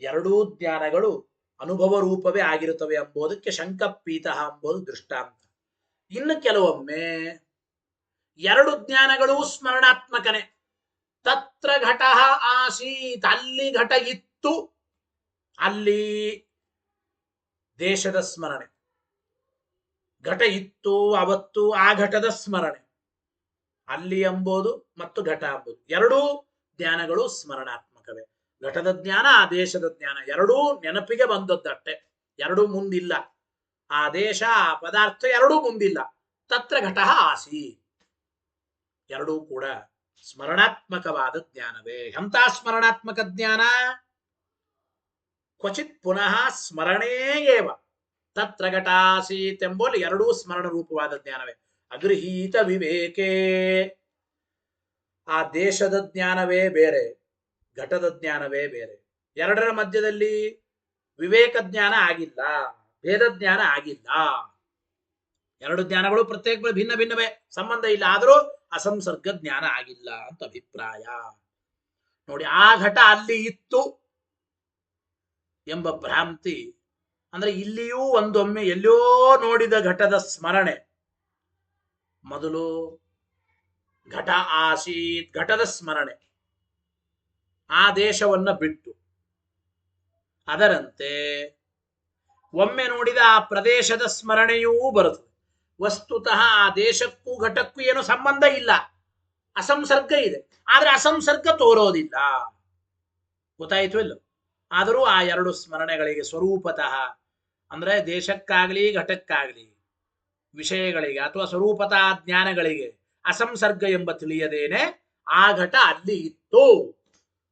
ಎರಡೂ ಜ್ಞಾನಗಳು ಅನುಭವ ರೂಪವೇ ಆಗಿರುತ್ತವೆ ಎಂಬುದಕ್ಕೆ ಶಂಕಪೀತಃ ಎಂಬುದು ದೃಷ್ಟಾಂತ. ಇನ್ನು ಕೆಲವೊಮ್ಮೆ ಎರಡು ಜ್ಞಾನಗಳು ಸ್ಮರಣಾತ್ಮಕನೇ. ತತ್ರ ಘಟಃ ಆಸೀತ್, ಅಲ್ಲಿ ಘಟ ಇತ್ತು, ಅಲ್ಲಿ ದೇಶದ ಸ್ಮರಣೆ. ಘಟ ಇತ್ತು ಅವತ್ತು, ಆ ಘಟದ ಸ್ಮರಣೆ. ಅಲ್ಲಿ ಎಂಬುದು ಮತ್ತು ಘಟ ಎಂಬುದು ಎರಡೂ ಜ್ಞಾನಗಳು ಸ್ಮರಣಾತ್ಮಕವೇ. ಘಟದ ಜ್ಞಾನ, ಆ ದೇಶದ ಜ್ಞಾನ ಎರಡೂ ನೆನಪಿಗೆ ಬಂದದ್ದಷ್ಟೆ, ಎರಡೂ ಮುಂದಿಲ್ಲ. ಆ ದೇಶ, ಆ ಪದಾರ್ಥ ಎರಡೂ ಮುಂದಿಲ್ಲ. ತತ್ರ ಘಟಃ ಆಸಿ, ಎರಡೂ ಕೂಡ ಸ್ಮರಣಾತ್ಮಕವಾದ ಜ್ಞಾನವೇ. ಎಂಥ ಸ್ಮರಣಾತ್ಮಕ ಜ್ಞಾನ? ಕ್ವಚಿತ್ ಪುನಃ ಸ್ಮರಣೇಯೇವ ತತ್ರ ಘಟಾಸೀತ್ ಎಂಬಲ್ಲಿ ಎರಡೂ ಸ್ಮರಣ ರೂಪವಾದ ಜ್ಞಾನವೇ. ಅಗೃಹೀತ ವಿವೇಕೆ, ಆ ದೇಶದ ಜ್ಞಾನವೇ ಬೇರೆ, ಘಟದ ಜ್ಞಾನವೇ ಬೇರೆ. ಎರಡರ ಮಧ್ಯದಲ್ಲಿ ವಿವೇಕ ಜ್ಞಾನ ಆಗಿಲ್ಲ, ಭೇದ ಜ್ಞಾನ ಆಗಿಲ್ಲ. ಎರಡು ಜ್ಞಾನಗಳು ಪ್ರತ್ಯೇಕ ಭಿನ್ನ ಭಿನ್ನವೇ, ಸಂಬಂಧ ಇಲ್ಲ, ಆದರೂ ಅಸಂಸರ್ಗ ಜ್ಞಾನ ಆಗಿಲ್ಲ ಅಂತ ಅಭಿಪ್ರಾಯ. ನೋಡಿ, ಆ ಘಟ ಅಲ್ಲಿ ಇತ್ತು ಎಂಬ ಭ್ರಾಂತಿ ಅಂದ್ರೆ ಇಲ್ಲಿಯೂ ಒಂದೊಮ್ಮೆ ಎಲ್ಲೋ ನೋಡಿದ ಘಟದ ಸ್ಮರಣೆ. ಮೊದಲು ಘಟ ಆಸೀತ್, ಘಟದ ಸ್ಮರಣೆ, ಆ ದೇಶವನ್ನ ಬಿಟ್ಟು. ಅದರಂತೆ ಒಮ್ಮೆ ನೋಡಿದ ಆ ಪ್ರದೇಶದ ಸ್ಮರಣೆಯೂ ಬರುತ್ತದೆ. ವಸ್ತುತಃ ಆ ದೇಶಕ್ಕೂ ಘಟಕ್ಕೂ ಏನು ಸಂಬಂಧ ಇಲ್ಲ, ಅಸಂಸರ್ಗ ಇದೆ, ಆದ್ರೆ ಅಸಂಸರ್ಗ ತೋರೋದಿಲ್ಲ. ಗೊತ್ತಾಯಿತು ಇಲ್ಲ? ಆದರೂ ಆ ಎರಡು ಸ್ಮರಣೆಗಳಿಗೆ ಸ್ವರೂಪತಃ ಅಂದ್ರೆ ದೇಶಕ್ಕಾಗಲಿ ಘಟಕ್ಕಾಗಲಿ ವಿಷಯಗಳಿಗೆ ಅಥವಾ ಸ್ವರೂಪತಃ ಜ್ಞಾನಗಳಿಗೆ ಅಸಂಸರ್ಗ ಎಂಬ ತಿಳಿಯದೇನೆ ಆ ಘಟ ಅಲ್ಲಿ ಇತ್ತು.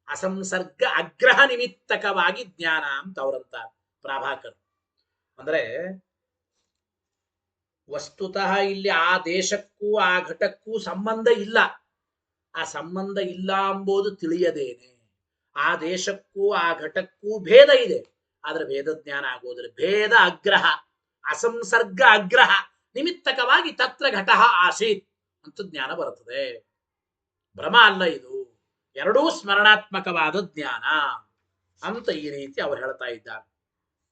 ಅಸಂಸರ್ಗ ಅಗ್ರಹ ನಿಮಿತ್ತಕವಾಗಿ ಜ್ಞಾನ ಅಂತ ಅವರಂತಾರೆ ಪ್ರಾಭಾಕರ್. ಅಂದ್ರೆ ವಸ್ತುತಃ ಇಲ್ಲಿ ಆ ದೇಶಕ್ಕೂ ಆ ಘಟಕ್ಕೂ ಸಂಬಂಧ ಇಲ್ಲ. ಆ ಸಂಬಂಧ ಇಲ್ಲ ಎಂಬುದು ತಿಳಿಯದೇನೆ ಆ ದೇಶಕ್ಕೂ ಆ ಘಟಕ್ಕೂ ಭೇದ ಇದೆ, ಆದ್ರೆ ಭೇದ ಜ್ಞಾನ ಆಗೋದ್ರೆ ಭೇದ ಅಗ್ರಹ, ಅಸಂಸರ್ಗ ಅಗ್ರಹ ನಿಮಿತ್ತಕವಾಗಿ ತತ್ರ ಘಟಃ ಆಸೀತ್ ಅಂತ ಜ್ಞಾನ ಬರುತ್ತದೆ. ಭ್ರಮ ಅಲ್ಲ ಇದು, ಎರಡೂ ಸ್ಮರಣಾತ್ಮಕವಾದ ಜ್ಞಾನ ಅಂತ ಈ ರೀತಿ ಅವರು ಹೇಳ್ತಾ ಇದ್ದಾರೆ.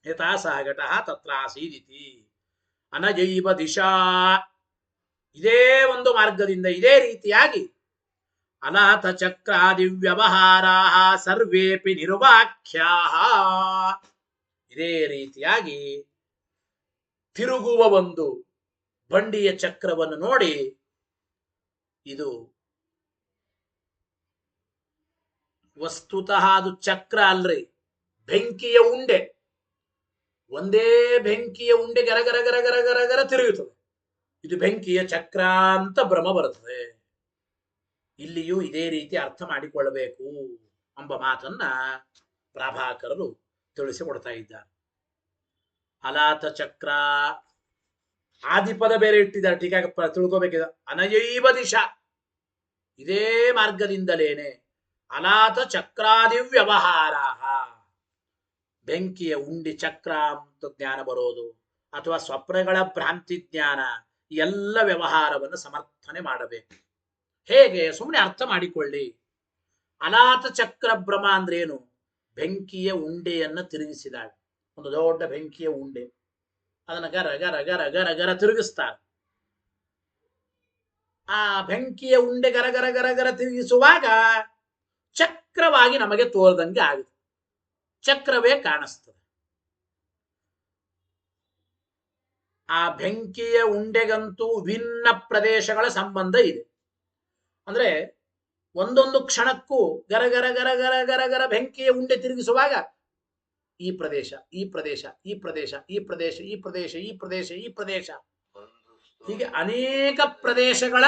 ಯಥಾ ಸಹ ಘಟಃ ತತ್ರ ಆಸೀದಿತಿ ಅನಜೈವ ದಿಶಾ. ಇದೇ ಒಂದು ಮಾರ್ಗದಿಂದ ಇದೇ ರೀತಿಯಾಗಿ ಅನಾಥ ಚಕ್ರಾದಿ ವ್ಯವಹಾರಾ ಸರ್ವೇಪಿ ನಿರ್ವಾಖ್ಯಾ. ಇದೇ ರೀತಿಯಾಗಿ ತಿರುಗುವ ಒಂದು ಬಂಡಿಯ ಚಕ್ರವನ್ನು ನೋಡಿ ಇದು ವಸ್ತುತಃ ಅದು ಚಕ್ರ ಅಲ್ರಿ, ಬೆಂಕಿಯ ಉಂಡೆ. ಒಂದೇ ಬೆಂಕಿಯ ಉಂಡೆ ಗರಗರ ಗರಗರ ಗರಗರ ತಿರುಗುತ್ತದೆ. ಇದು ಬೆಂಕಿಯ ಚಕ್ರ ಅಂತ ಭ್ರಮ ಬರುತ್ತದೆ. ಇಲ್ಲಿಯೂ ಇದೇ ರೀತಿ ಅರ್ಥ ಮಾಡಿಕೊಳ್ಳಬೇಕು ಎಂಬ ಮಾತನ್ನ ಪ್ರಾಭಾಕರರು ತಿಳಿಸಿಕೊಡ್ತಾ ಇದ್ದಾರೆ. ಅಲಾತ ಚಕ್ರ ಆದಿಪದ ಬೇರೆ ಇಟ್ಟಿದ್ದಾರೆ, ಟೀಕಾ ತಿಳ್ಕೋಬೇಕಿದೆ. ಅನಯೈವ ದಿಶಾ, ಇದೇ ಮಾರ್ಗದಿಂದಲೇನೆ ಅಲಾತ ಚಕ್ರಾದಿ ವ್ಯವಹಾರ, ಬೆಂಕಿಯ ಉಂಡಿ ಚಕ್ರ ಅಂತ ಜ್ಞಾನ ಬರೋದು ಅಥವಾ ಸ್ವಪ್ನಗಳ ಭ್ರಾಂತಿ ಜ್ಞಾನ, ಎಲ್ಲ ವ್ಯವಹಾರವನ್ನು ಸಮರ್ಥನೆ ಮಾಡಬೇಕು. ಹೇಗೆ? ಸುಮ್ಮನೆ ಅರ್ಥ ಮಾಡಿಕೊಳ್ಳಿ. ಅಲಾತ ಚಕ್ರ ಭ್ರಮ ಅಂದ್ರೇನು? ಬೆಂಕಿಯ ಉಂಡೆಯನ್ನು ತಿರುಗಿಸಿದಾಗ, ಒಂದು ದೊಡ್ಡ ಬೆಂಕಿಯ ಉಂಡೆ, ಅದನ್ನ ಗರ ಗರ ಗರ ಗರ ಗರ ತಿರುಗಿಸ್ತಾರೆ. ಆ ಬೆಂಕಿಯ ಉಂಡೆ ಗರ ಗರ ಗರ ಗರ ತಿರುಗಿಸುವಾಗ ಚಕ್ರವಾಗಿ ನಮಗೆ ತೋರದಂಗೆ ಆಗುತ್ತೆ, ಚಕ್ರವೇ ಕಾಣಿಸ್ತದೆ. ಆ ಬೆಂಕಿಯ ಉಂಡೆಗಂತೂ ವಿಭಿನ್ನ ಪ್ರದೇಶಗಳ ಸಂಬಂಧ ಇದೆ. ಅಂದ್ರೆ ಒಂದೊಂದು ಕ್ಷಣಕ್ಕೂ ಗರ ಗರ ಗರ ಗರ ಗರ ಗರ ಬೆಂಕಿಯ ಉಂಡೆ ತಿರುಗಿಸುವಾಗ ಈ ಪ್ರದೇಶ, ಈ ಪ್ರದೇಶ, ಈ ಪ್ರದೇಶ, ಈ ಪ್ರದೇಶ, ಈ ಪ್ರದೇಶ, ಈ ಪ್ರದೇಶ, ಈ ಪ್ರದೇಶ, ಹೀಗೆ ಅನೇಕ ಪ್ರದೇಶಗಳ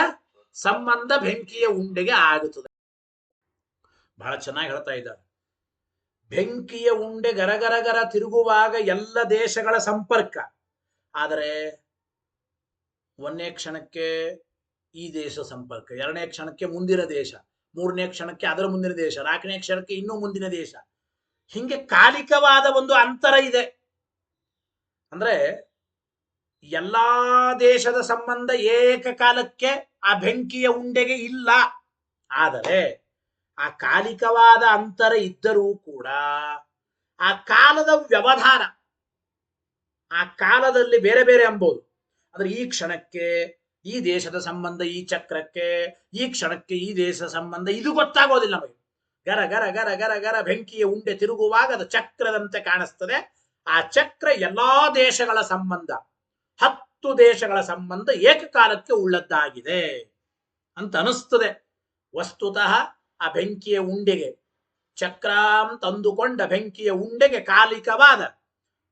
ಸಂಬಂಧ ಬೆಂಕಿಯ ಉಂಡೆಗೆ ಆಗುತ್ತದೆ. ಬಹಳ ಚೆನ್ನಾಗಿ ಹೇಳ್ತಾ ಇದ್ದಾರೆ. ಬೆಂಕಿಯ ಉಂಡೆ ಗರಗರ ಗರ ತಿರುಗುವಾಗ ಎಲ್ಲ ದೇಶಗಳ ಸಂಪರ್ಕ. ಆದರೆ ಒಂದನೇ ಕ್ಷಣಕ್ಕೆ ಈ ದೇಶ ಸಂಪರ್ಕ, ಎರಡನೇ ಕ್ಷಣಕ್ಕೆ ಮುಂದಿನ ದೇಶ, ಮೂರನೇ ಕ್ಷಣಕ್ಕೆ ಅದರ ಮುಂದಿನ ದೇಶ, ನಾಲ್ಕನೇ ಕ್ಷಣಕ್ಕೆ ಇನ್ನೂ ಮುಂದಿನ ದೇಶ, ಹಿಂಗೆ ಕಾಲಿಕವಾದ ಒಂದು ಅಂತರ ಇದೆ. ಅಂದ್ರೆ ಎಲ್ಲಾ ದೇಶದ ಸಂಬಂಧ ಏಕಕಾಲಕ್ಕೆ ಆ ಬೆಂಕಿಯ ಉಂಡೆಗೆ ಇಲ್ಲ. ಆದರೆ ಆ ಕಾಲಿಕವಾದ ಅಂತರ ಇದ್ದರೂ ಕೂಡ ಆ ಕಾಲದ ವ್ಯವಧಾನ, ಆ ಕಾಲದಲ್ಲಿ ಬೇರೆ ಬೇರೆ ಎಂಬುದು. ಅಂದ್ರೆ ಈ ಕ್ಷಣಕ್ಕೆ ಈ ದೇಶದ ಸಂಬಂಧ ಈ ಚಕ್ರಕ್ಕೆ, ಈ ಕ್ಷಣಕ್ಕೆ ಈ ದೇಶದ ಸಂಬಂಧ, ಇದು ಗೊತ್ತಾಗೋದಿಲ್ಲ ನಮಗೆ. ಗರ ಗರ ಗರ ಗರ ಗರ ಬೆಂಕಿಯ ಉಂಡೆ ತಿರುಗುವಾಗ ಅದು ಚಕ್ರದಂತೆ ಕಾಣಿಸ್ತದೆ. ಆ ಚಕ್ರ ಎಲ್ಲಾ ದೇಶಗಳ ಸಂಬಂಧ, 10 ದೇಶಗಳ ಸಂಬಂಧ ಏಕಕಾಲಕ್ಕೆ ಉಳ್ಳದ್ದಾಗಿದೆ ಅಂತ ಅನಿಸ್ತದೆ. ವಸ್ತುತಃ ಆ ಬೆಂಕಿಯ ಉಂಡೆಗೆ, ಚಕ್ರ ಅಂತ ಅಂದುಕೊಂಡ ಬೆಂಕಿಯ ಉಂಡೆಗೆ ಕಾಲಿಕವಾದ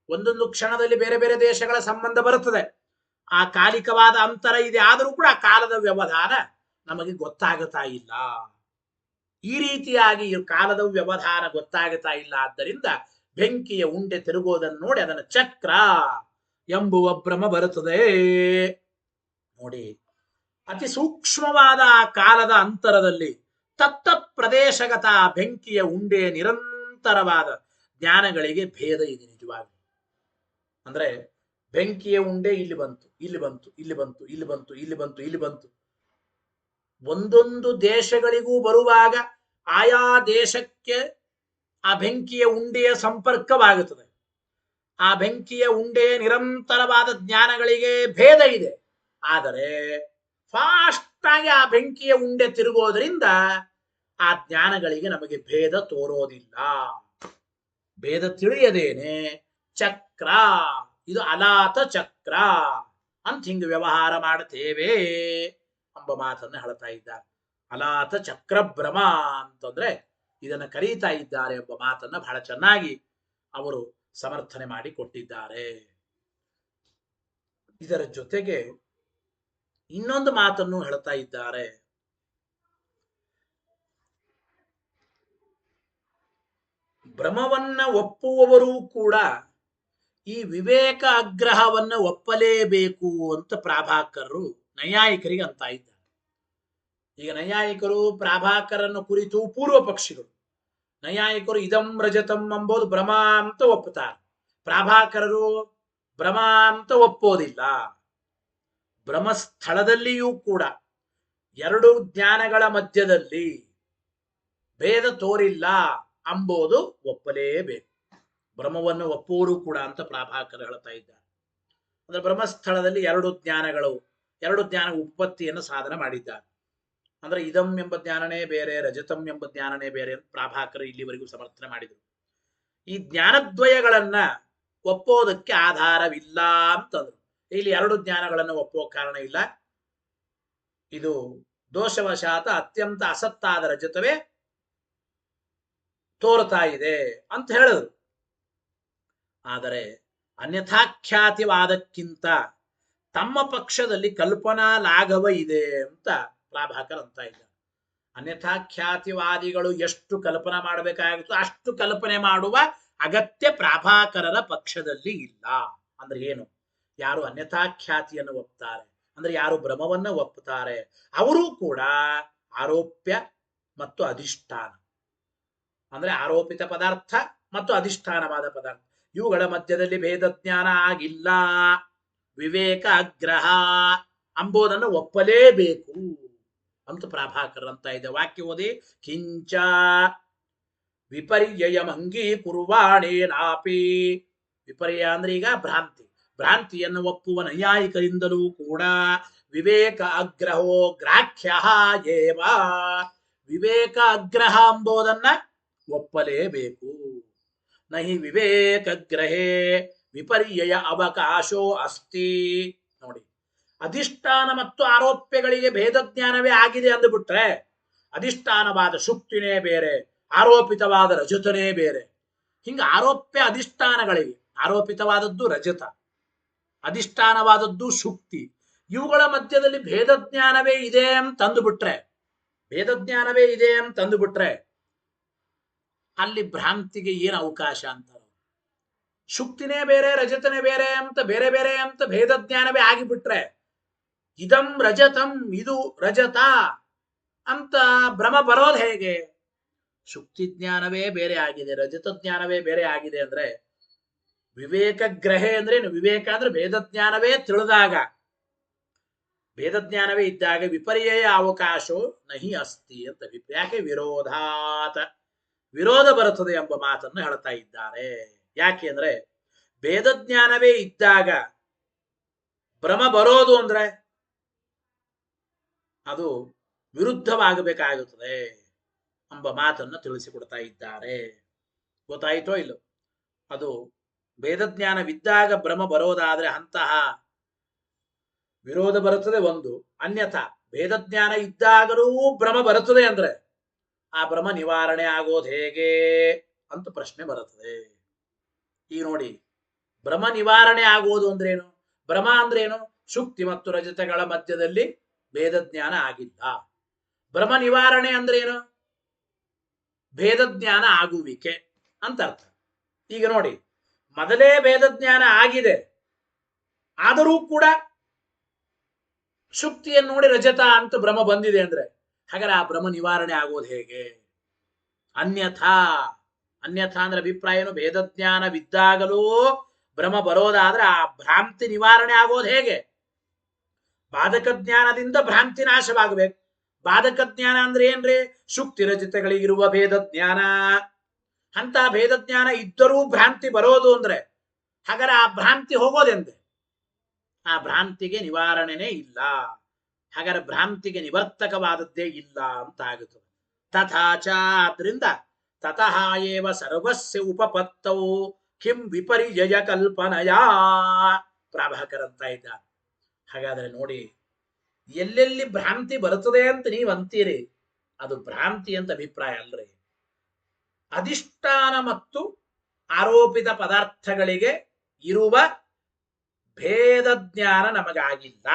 ಒಂದೊಂದು ಕ್ಷಣದಲ್ಲಿ ಬೇರೆ ಬೇರೆ ದೇಶಗಳ ಸಂಬಂಧ ಬರುತ್ತದೆ. ಆ ಕಾಲಿಕವಾದ ಅಂತರ ಇದೆ, ಆದರೂ ಕೂಡ ಆ ಕಾಲದ ವ್ಯವಧಾನ ನಮಗೆ ಗೊತ್ತಾಗುತ್ತಾ ಇಲ್ಲ. ಈ ರೀತಿಯಾಗಿ ಈ ಕಾಲದ ವ್ಯವಧಾನ ಗೊತ್ತಾಗುತ್ತಾ ಇಲ್ಲ. ಆದ್ದರಿಂದ ಬೆಂಕಿಯ ಉಂಡೆ ತಿರುಗೋದನ್ನು ನೋಡಿ ಅದನ್ನು ಚಕ್ರ ಎಂಬುವ ಭ್ರಮ ಬರುತ್ತದೆ. ನೋಡಿ, ಅತಿ ಸೂಕ್ಷ್ಮವಾದ ಆ ಕಾಲದ ಅಂತರದಲ್ಲಿ ತತ್ತ ಪ್ರದೇಶಗತ ಬೆಂಕಿಯ ಉಂಡೆಯ ನಿರಂತರವಾದ ಜ್ಞಾನಗಳಿಗೆ ಭೇದ ಇದೆ ನಿಜವಾಗಿ. ಅಂದ್ರೆ ಬೆಂಕಿಯ ಉಂಡೆ ಇಲ್ಲಿ ಬಂತು, ಇಲ್ಲಿ ಬಂತು, ಇಲ್ಲಿ ಬಂತು, ಇಲ್ಲಿ ಬಂತು, ಇಲ್ಲಿ ಬಂತು, ಇಲ್ಲಿ ಬಂತು. ಒಂದೊಂದು ದೇಶಗಳಿಗೂ ಬರುವಾಗ ಆಯಾ ದೇಶಕ್ಕೆ ಆ ಬೆಂಕಿಯ ಉಂಡೆಯ ಸಂಪರ್ಕವಾಗುತ್ತದೆ. ಆ ಬೆಂಕಿಯ ಉಂಡೆಯ ನಿರಂತರವಾದ ಜ್ಞಾನಗಳಿಗೆ ಭೇದ ಇದೆ. ಆದರೆ ಫಾಸ್ಟ್ ಆಗಿ ಆ ಬೆಂಕಿಯ ಉಂಡೆ ತಿರುಗೋದ್ರಿಂದ ಆ ಜ್ಞಾನಗಳಿಗೆ ನಮಗೆ ಭೇದ ತೋರೋದಿಲ್ಲ. ಭೇದ ತಿಳಿಯದೇನೆ ಚಕ್ರ, ಇದು ಅಲಾತ ಚಕ್ರ ಅಂತ ಹಿಂಗೆ ವ್ಯವಹಾರ ಮಾಡುತ್ತೇವೆ ಎಂಬ ಮಾತನ್ನು ಹೇಳ್ತಾ ಇದ್ದಾರೆ. ಅಲಾತ ಚಕ್ರ ಭ್ರಮ ಅಂತಂದ್ರೆ ಇದನ್ನ ಕರೀತಾ ಇದ್ದಾರೆ ಎಂಬ ಮಾತನ್ನ ಬಹಳ ಚೆನ್ನಾಗಿ ಅವರು ಸಮರ್ಥನೆ ಮಾಡಿ ಕೊಟ್ಟಿದ್ದಾರೆ. ಇದರ ಜೊತೆಗೆ ಇನ್ನೊಂದು ಮಾತನ್ನು ಹೇಳ್ತಾ ಇದ್ದಾರೆ. ಭ್ರಮವನ್ನ ಒಪ್ಪುವವರೂ ಕೂಡ ಈ ವಿವೇಕ ಆಗ್ರಹವನ್ನ ಒಪ್ಪಲೇಬೇಕು ಅಂತ ಪ್ರಾಭಾಕರರು ನೈಯಾಯಿಕರಿಗೆ ಅಂತ ಇದ್ದಾರೆ. ಈಗ ನೈಯಾಯಿಕರು ಪ್ರಾಭಾಕರನ್ನು ಕುರಿತು ಪೂರ್ವ ಪಕ್ಷಿಗಳು. ನೈಯಾಯಿಕರು ಇದಂ ರಜತಂ ಎಂಬುದು ಭ್ರಮ ಅಂತ ಒಪ್ಪುತ್ತಾರೆ. ಪ್ರಾಭಾಕರರು ಭ್ರಮ ಅಂತ ಒಪ್ಪೋದಿಲ್ಲ. ಭ್ರಮ ಸ್ಥಳದಲ್ಲಿಯೂ ಕೂಡ ಎರಡು ಜ್ಞಾನಗಳ ಮಧ್ಯದಲ್ಲಿ ಭೇದ ತೋರಿಲ್ಲ ಅಂಬೋದು ಒಪ್ಪಲೇಬೇಕು. ಭ್ರಮವನ್ನು ಒಪ್ಪುವರು ಕೂಡ ಅಂತ ಪ್ರಾಭಾಕರ ಹೇಳ್ತಾ ಇದ್ದಾರೆ. ಅಂದ್ರೆ ಬ್ರಹ್ಮಸ್ಥಳದಲ್ಲಿ ಎರಡು ಜ್ಞಾನಗಳು, ಎರಡು ಜ್ಞಾನ ಉತ್ಪತ್ತಿಯನ್ನು ಸಾಧನೆ ಮಾಡಿದ್ದಾರೆ. ಅಂದ್ರೆ ಇದಂ ಎಂಬ ಜ್ಞಾನನೇ ಬೇರೆ, ರಜತಂ ಎಂಬ ಜ್ಞಾನನೇ ಬೇರೆ ಅಂತ ಪ್ರಾಭಾಕರ ಇಲ್ಲಿವರೆಗೂ ಸಮರ್ಥನೆ ಮಾಡಿದರು. ಈ ಜ್ಞಾನದ್ವಯಗಳನ್ನ ಒಪ್ಪೋದಕ್ಕೆ ಆಧಾರವಿಲ್ಲ ಅಂತಂದ್ರು. ಇಲ್ಲಿ ಎರಡು ಜ್ಞಾನಗಳನ್ನು ಒಪ್ಪೋ ಕಾರಣ ಇಲ್ಲ. ಇದು ದೋಷವಶಾತ ಅತ್ಯಂತ ಅಸತ್ತಾದ ರಜತವೇ ತೋರ್ತಾ ಇದೆ ಅಂತ ಹೇಳಿದ್ರು. ಆದರೆ ಅನ್ಯಥಾಖ್ಯಾತಿವಾದಕ್ಕಿಂತ ತಮ್ಮ ಪಕ್ಷದಲ್ಲಿ ಕಲ್ಪನಾ ಲಾಘವ ಇದೆ ಅಂತ ಪ್ರಾಭಾಕರ್ ಅಂತ ಇದ್ದಾರೆ. ಅನ್ಯಥಾಖ್ಯಾತಿವಾದಿಗಳು ಎಷ್ಟು ಕಲ್ಪನಾ ಮಾಡಬೇಕಾಗುತ್ತೋ ಅಷ್ಟು ಕಲ್ಪನೆ ಮಾಡುವ ಅಗತ್ಯ ಪ್ರಾಭಾಕರರ ಪಕ್ಷದಲ್ಲಿ ಇಲ್ಲ. ಅಂದ್ರೆ ಏನು? ಯಾರು ಅನ್ಯಥಾಖ್ಯಾತಿಯನ್ನು ಒಪ್ತಾರೆ, ಅಂದ್ರೆ ಯಾರು ಭ್ರಮವನ್ನ ಒಪ್ಪುತ್ತಾರೆ, ಅವರೂ ಕೂಡ ಆರೋಪ್ಯ ಮತ್ತು ಅಧಿಷ್ಠಾನ ಅಂದ್ರೆ ಆರೋಪಿತ ಪದಾರ್ಥ ಮತ್ತು ಅಧಿಷ್ಠಾನವಾದ ಪದಾರ್ಥ ಇವುಗಳ ಮಧ್ಯದಲ್ಲಿ ಭೇದ ಜ್ಞಾನ ಆಗಿಲ್ಲ. ವಿವೇಕ ಅಗ್ರಹ ಅಂಬೋದನ್ನು ಒಪ್ಪಲೇಬೇಕು ಅಂತ ಪ್ರಾಭಾಕರ್ ಅಂತ ಇದೆ. ವಾಕ್ಯ ಓದಿ. ಕಿಂಚ ವಿಪರ್ಯಯಂ ಅಂಗೀಕುರ್ವಾಣೇನಾಪಿ. ವಿಪರ್ಯ ಅಂದ್ರೆ ಈಗ ಭ್ರಾಂತಿ. ಭ್ರಾಂತಿಯನ್ನು ಒಪ್ಪುವ ನೈಯಾಯಿಕರಿಂದಲೂ ಕೂಡ ವಿವೇಕ ಅಗ್ರಹೋ ಗ್ರಾಹ್ಯ ಏವ. ವಿವೇಕ ಅಗ್ರಹ ಎಂಬುದನ್ನ ಒಪ್ಪಲೇಬೇಕು. ನಹಿ ವಿವೇಕಗ್ರಹೇ ವಿಪರ್ಯಯ ಅವಕಾಶೋ ಅಸ್ತಿ. ನೋಡಿ, ಅಧಿಷ್ಠಾನ ಮತ್ತು ಆರೋಪ್ಯಗಳಿಗೆ ಭೇದ ಜ್ಞಾನವೇ ಆಗಿದೆ ಅಂದುಬಿಟ್ರೆ ಅಧಿಷ್ಠಾನವಾದ ಶುಕ್ತಿನೇ ಬೇರೆ, ಆರೋಪಿತವಾದ ರಜತನೇ ಬೇರೆ. ಹಿಂಗ ಆರೋಪ್ಯ ಅಧಿಷ್ಠಾನಗಳಿಗೆ, ಆರೋಪಿತವಾದದ್ದು ರಜತ, ಅಧಿಷ್ಠಾನವಾದದ್ದು ಶುಕ್ತಿ, ಇವುಗಳ ಮಧ್ಯದಲ್ಲಿ ಭೇದ ಜ್ಞಾನವೇ ಇದೆ ಅಂತಂದುಬಿಟ್ರೆ, ಭೇದ ಜ್ಞಾನವೇ ಇದೆ ಅಂತಂದುಬಿಟ್ರೆ ಅಲ್ಲಿ ಭ್ರಾಂತಿಗೆ ಏನು ಅವಕಾಶ ಅಂತಾರೆ? ಶುಕ್ತಿನೇ ಬೇರೆ ರಜತನೇ ಬೇರೆ ಅಂತ ಬೇರೆ ಬೇರೆ ಅಂತ ಭೇದ ಜ್ಞಾನವೇ ಆಗಿಬಿಟ್ರೆ ಇದಂ ರಜತಂ, ಇದು ರಜತ ಅಂತ ಭ್ರಮ ಬರೋದು ಹೇಗೆ? ಶುಕ್ತಿ ಜ್ಞಾನವೇ ಬೇರೆ ಆಗಿದೆ, ರಜತ ಜ್ಞಾನವೇ ಬೇರೆ ಆಗಿದೆ ಅಂದ್ರೆ ವಿವೇಕ ಗ್ರಹೆ ಅಂದ್ರೆ ವಿವೇಕ ಅಂದ್ರೆ ಭೇದ ಜ್ಞಾನವೇ ತಿಳಿದಾಗ, ಭೇದ ಜ್ಞಾನವೇ ಇದ್ದಾಗ ವಿಪರ್ಯಯ ಅವಕಾಶೋ ನಹಿ ಅಸ್ತಿ ಅಂತ. ಯಾಕೆ? ವಿರೋಧಾತ್, ವಿರೋಧ ಬರುತ್ತದೆ ಎಂಬ ಮಾತನ್ನು ಹೇಳ್ತಾ ಇದ್ದಾರೆ. ಯಾಕೆ ಅಂದ್ರೆ ಭೇದ ಜ್ಞಾನವೇ ಇದ್ದಾಗ ಭ್ರಮ ಬರೋದು ಅಂದ್ರೆ ಅದು ವಿರುದ್ಧವಾಗಬೇಕಾಗುತ್ತದೆ ಎಂಬ ಮಾತನ್ನು ತಿಳಿಸಿಕೊಡ್ತಾ ಇದ್ದಾರೆ. ಗೊತ್ತಾಯಿತೋ ಇಲ್ಲೋ? ಅದು ಭೇದ ಜ್ಞಾನವಿದ್ದಾಗ ಭ್ರಮ ಬರೋದಾದ್ರೆ ಅಂತಹ ವಿರೋಧ ಬರುತ್ತದೆ ಒಂದು. ಅನ್ಯಥಾ ಭೇದ ಜ್ಞಾನ ಇದ್ದಾಗಲೂ ಭ್ರಮ ಬರುತ್ತದೆ ಅಂದ್ರೆ ಆ ಭ್ರಮ ನಿವಾರಣೆ ಆಗೋದು ಹೇಗೆ ಅಂತ ಪ್ರಶ್ನೆ ಬರುತ್ತದೆ. ಈಗ ನೋಡಿ, ಭ್ರಮ ನಿವಾರಣೆ ಆಗೋದು ಅಂದ್ರೇನು? ಭ್ರಮ ಅಂದ್ರೇನು? ಶುಕ್ತಿ ಮತ್ತು ರಜತಗಳ ಮಧ್ಯದಲ್ಲಿ ಭೇದ ಜ್ಞಾನ ಆಗಿಲ್ಲ. ಭ್ರಮ ನಿವಾರಣೆ ಅಂದ್ರೇನು? ಭೇದ ಜ್ಞಾನ ಆಗುವಿಕೆ ಅಂತ ಅರ್ಥ. ಈಗ ನೋಡಿ, ಮೊದಲೇ ಭೇದ ಜ್ಞಾನ ಆಗಿದೆ, ಆದರೂ ಕೂಡ ಶುಕ್ತಿಯನ್ನು ನೋಡಿ ರಜತ ಅಂತ ಭ್ರಮ ಬಂದಿದೆ ಅಂದ್ರೆ ಹಾಗಾದ್ರೆ ಆ ಭ್ರಮ ನಿವಾರಣೆ ಆಗೋದು ಹೇಗೆ? ಅನ್ಯಥಾ, ಅನ್ಯಥಾ ಅಂದ್ರೆ ಅಭಿಪ್ರಾಯ ಏನು? ಭೇದ ಜ್ಞಾನವಿದ್ದಾಗಲೂ ಭ್ರಮ ಬರೋದಾದ್ರೆ ಆ ಭ್ರಾಂತಿ ನಿವಾರಣೆ ಆಗೋದು ಹೇಗೆ? ಬಾಧಕ ಜ್ಞಾನದಿಂದ ಭ್ರಾಂತಿ ನಾಶವಾಗಬೇಕು. ಬಾಧಕ ಜ್ಞಾನ ಅಂದ್ರೆ ಏನ್ರಿ? ಶುಕ್ತಿ ರಜತಗಳಿಗಿರುವ ಭೇದ ಜ್ಞಾನ. ಅಂತ ಭೇದ ಜ್ಞಾನ ಇದ್ದರೂ ಭ್ರಾಂತಿ ಬರೋದು ಅಂದ್ರೆ ಹಾಗಾದ್ರೆ ಆ ಭ್ರಾಂತಿ ಹೋಗೋದೆಂದೆ? ಆ ಭ್ರಾಂತಿಗೆ ನಿವಾರಣೆನೇ ಇಲ್ಲ. ಹಾಗಾದ್ರೆ ಭ್ರಾಂತಿಗೆ ನಿವರ್ತಕವಾದದ್ದೇ ಇಲ್ಲ ಅಂತ ಆಗುತ್ತದೆ. ತಥಾಚ, ಆದ್ರಿಂದ ತತಃ ಏವ ಸರ್ವಸ್ಯ ಉಪಪತ್ತೌ ಕಿಂ ವಿಪರ್ಯಯ ಕಲ್ಪನಯ. ಪ್ರಾಭಾಕರ್ ಅಂತ ಇದ್ದ. ಹಾಗಾದ್ರೆ ನೋಡಿ, ಎಲ್ಲೆಲ್ಲಿ ಭ್ರಾಂತಿ ಬರುತ್ತದೆ ಅಂತ ನೀವು ಅಂತೀರಿ, ಅದು ಭ್ರಾಂತಿ ಅಂತ ಅಭಿಪ್ರಾಯ ಅಲ್ರಿ. ಅಧಿಷ್ಠಾನ ಮತ್ತು ಆರೋಪಿತ ಪದಾರ್ಥಗಳಿಗೆ ಇರುವ ಭೇದ ಜ್ಞಾನ ನಮಗಾಗಿಲ್ಲ.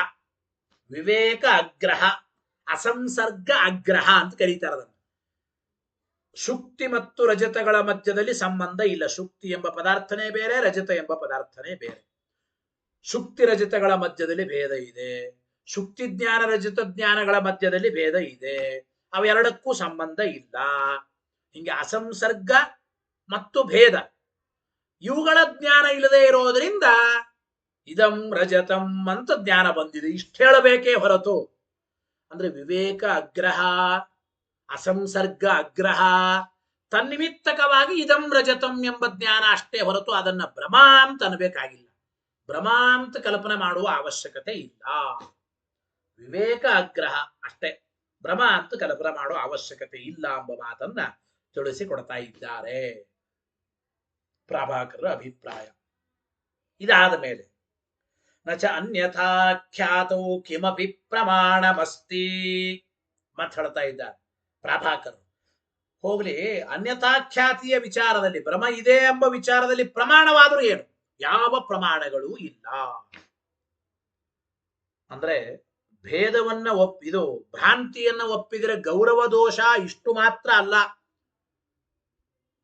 ವಿವೇಕ ಅಗ್ರಹ, ಅಸಂಸರ್ಗ ಅಗ್ರಹ ಅಂತ ಕರೀತಾರೆ ಅದನ್ನು. ಶುಕ್ತಿ ಮತ್ತು ರಜತಗಳ ಮಧ್ಯದಲ್ಲಿ ಸಂಬಂಧ ಇಲ್ಲ. ಶುಕ್ತಿ ಎಂಬ ಪದಾರ್ಥನೇ ಬೇರೆ, ರಜತ ಎಂಬ ಪದಾರ್ಥನೇ ಬೇರೆ. ಶುಕ್ತಿ ರಜತಗಳ ಮಧ್ಯದಲ್ಲಿ ಭೇದ ಇದೆ, ಶುಕ್ತಿ ಜ್ಞಾನ ರಜತ ಜ್ಞಾನಗಳ ಮಧ್ಯದಲ್ಲಿ ಭೇದ ಇದೆ, ಅವೆರಡಕ್ಕೂ ಸಂಬಂಧ ಇಲ್ಲ. ಹಿಂಗೆ ಅಸಂಸರ್ಗ ಮತ್ತು ಭೇದ ಇವುಗಳ ಜ್ಞಾನ ಇಲ್ಲದೆ ಇರೋದ್ರಿಂದ ಇದಂ ರಜತಂ ಅಂತ ಜ್ಞಾನ ಬಂದಿದೆ. ಇಷ್ಟು ಹೇಳಬೇಕೇ ಹೊರತು ಅಂದ್ರೆ ವಿವೇಕ ಅಗ್ರಹ, ಅಸಂಸರ್ಗ ಅಗ್ರಹ, ತನ್ನಿಮಿತ್ತಕವಾಗಿ ಇದಂ ರಜತಂ ಎಂಬ ಜ್ಞಾನ ಅಷ್ಟೇ ಹೊರತು ಅದನ್ನ ಭ್ರಮ ಅಂತ ಅನ್ಬೇಕಾಗಿಲ್ಲ. ಭ್ರಮ ಅಂತ ಕಲ್ಪನೆ ಮಾಡುವ ಅವಶ್ಯಕತೆ ಇಲ್ಲ. ವಿವೇಕ ಅಗ್ರಹ ಅಷ್ಟೇ, ಭ್ರಮ ಅಂತ ಕಲ್ಪನೆ ಮಾಡುವ ಅವಶ್ಯಕತೆ ಇಲ್ಲ ಎಂಬ ಮಾತನ್ನ ತಿಳಿಸಿಕೊಡ್ತಾ ಇದ್ದಾರೆ ಪ್ರಾಭಾಕರ ಅಭಿಪ್ರಾಯ. ಇದಾದ ಮೇಲೆ ನಚ ಅನ್ಯಥಾ ಖ್ಯಾತೌ ಕಿಮಪಿ ಪ್ರಮಾಣಮಸ್ತಿ ಮತ್ ಹೇಳ್ತಾ ಇದ್ದಾರೆ ಪ್ರಾಭಾಕರು. ಹೋಗ್ಲಿ, ಅನ್ಯಥಾಖ್ಯಾತಿಯ ವಿಚಾರದಲ್ಲಿ ಭ್ರಮ ಇದೆ ಎಂಬ ವಿಚಾರದಲ್ಲಿ ಪ್ರಮಾಣವಾದರೂ ಏನು? ಯಾವ ಪ್ರಮಾಣಗಳೂ ಇಲ್ಲ. ಅಂದ್ರೆ ಭೇದವನ್ನ ಇದು ಭ್ರಾಂತಿಯನ್ನ ಒಪ್ಪಿದರೆ ಗೌರವ ದೋಷ ಇಷ್ಟು ಮಾತ್ರ ಅಲ್ಲ.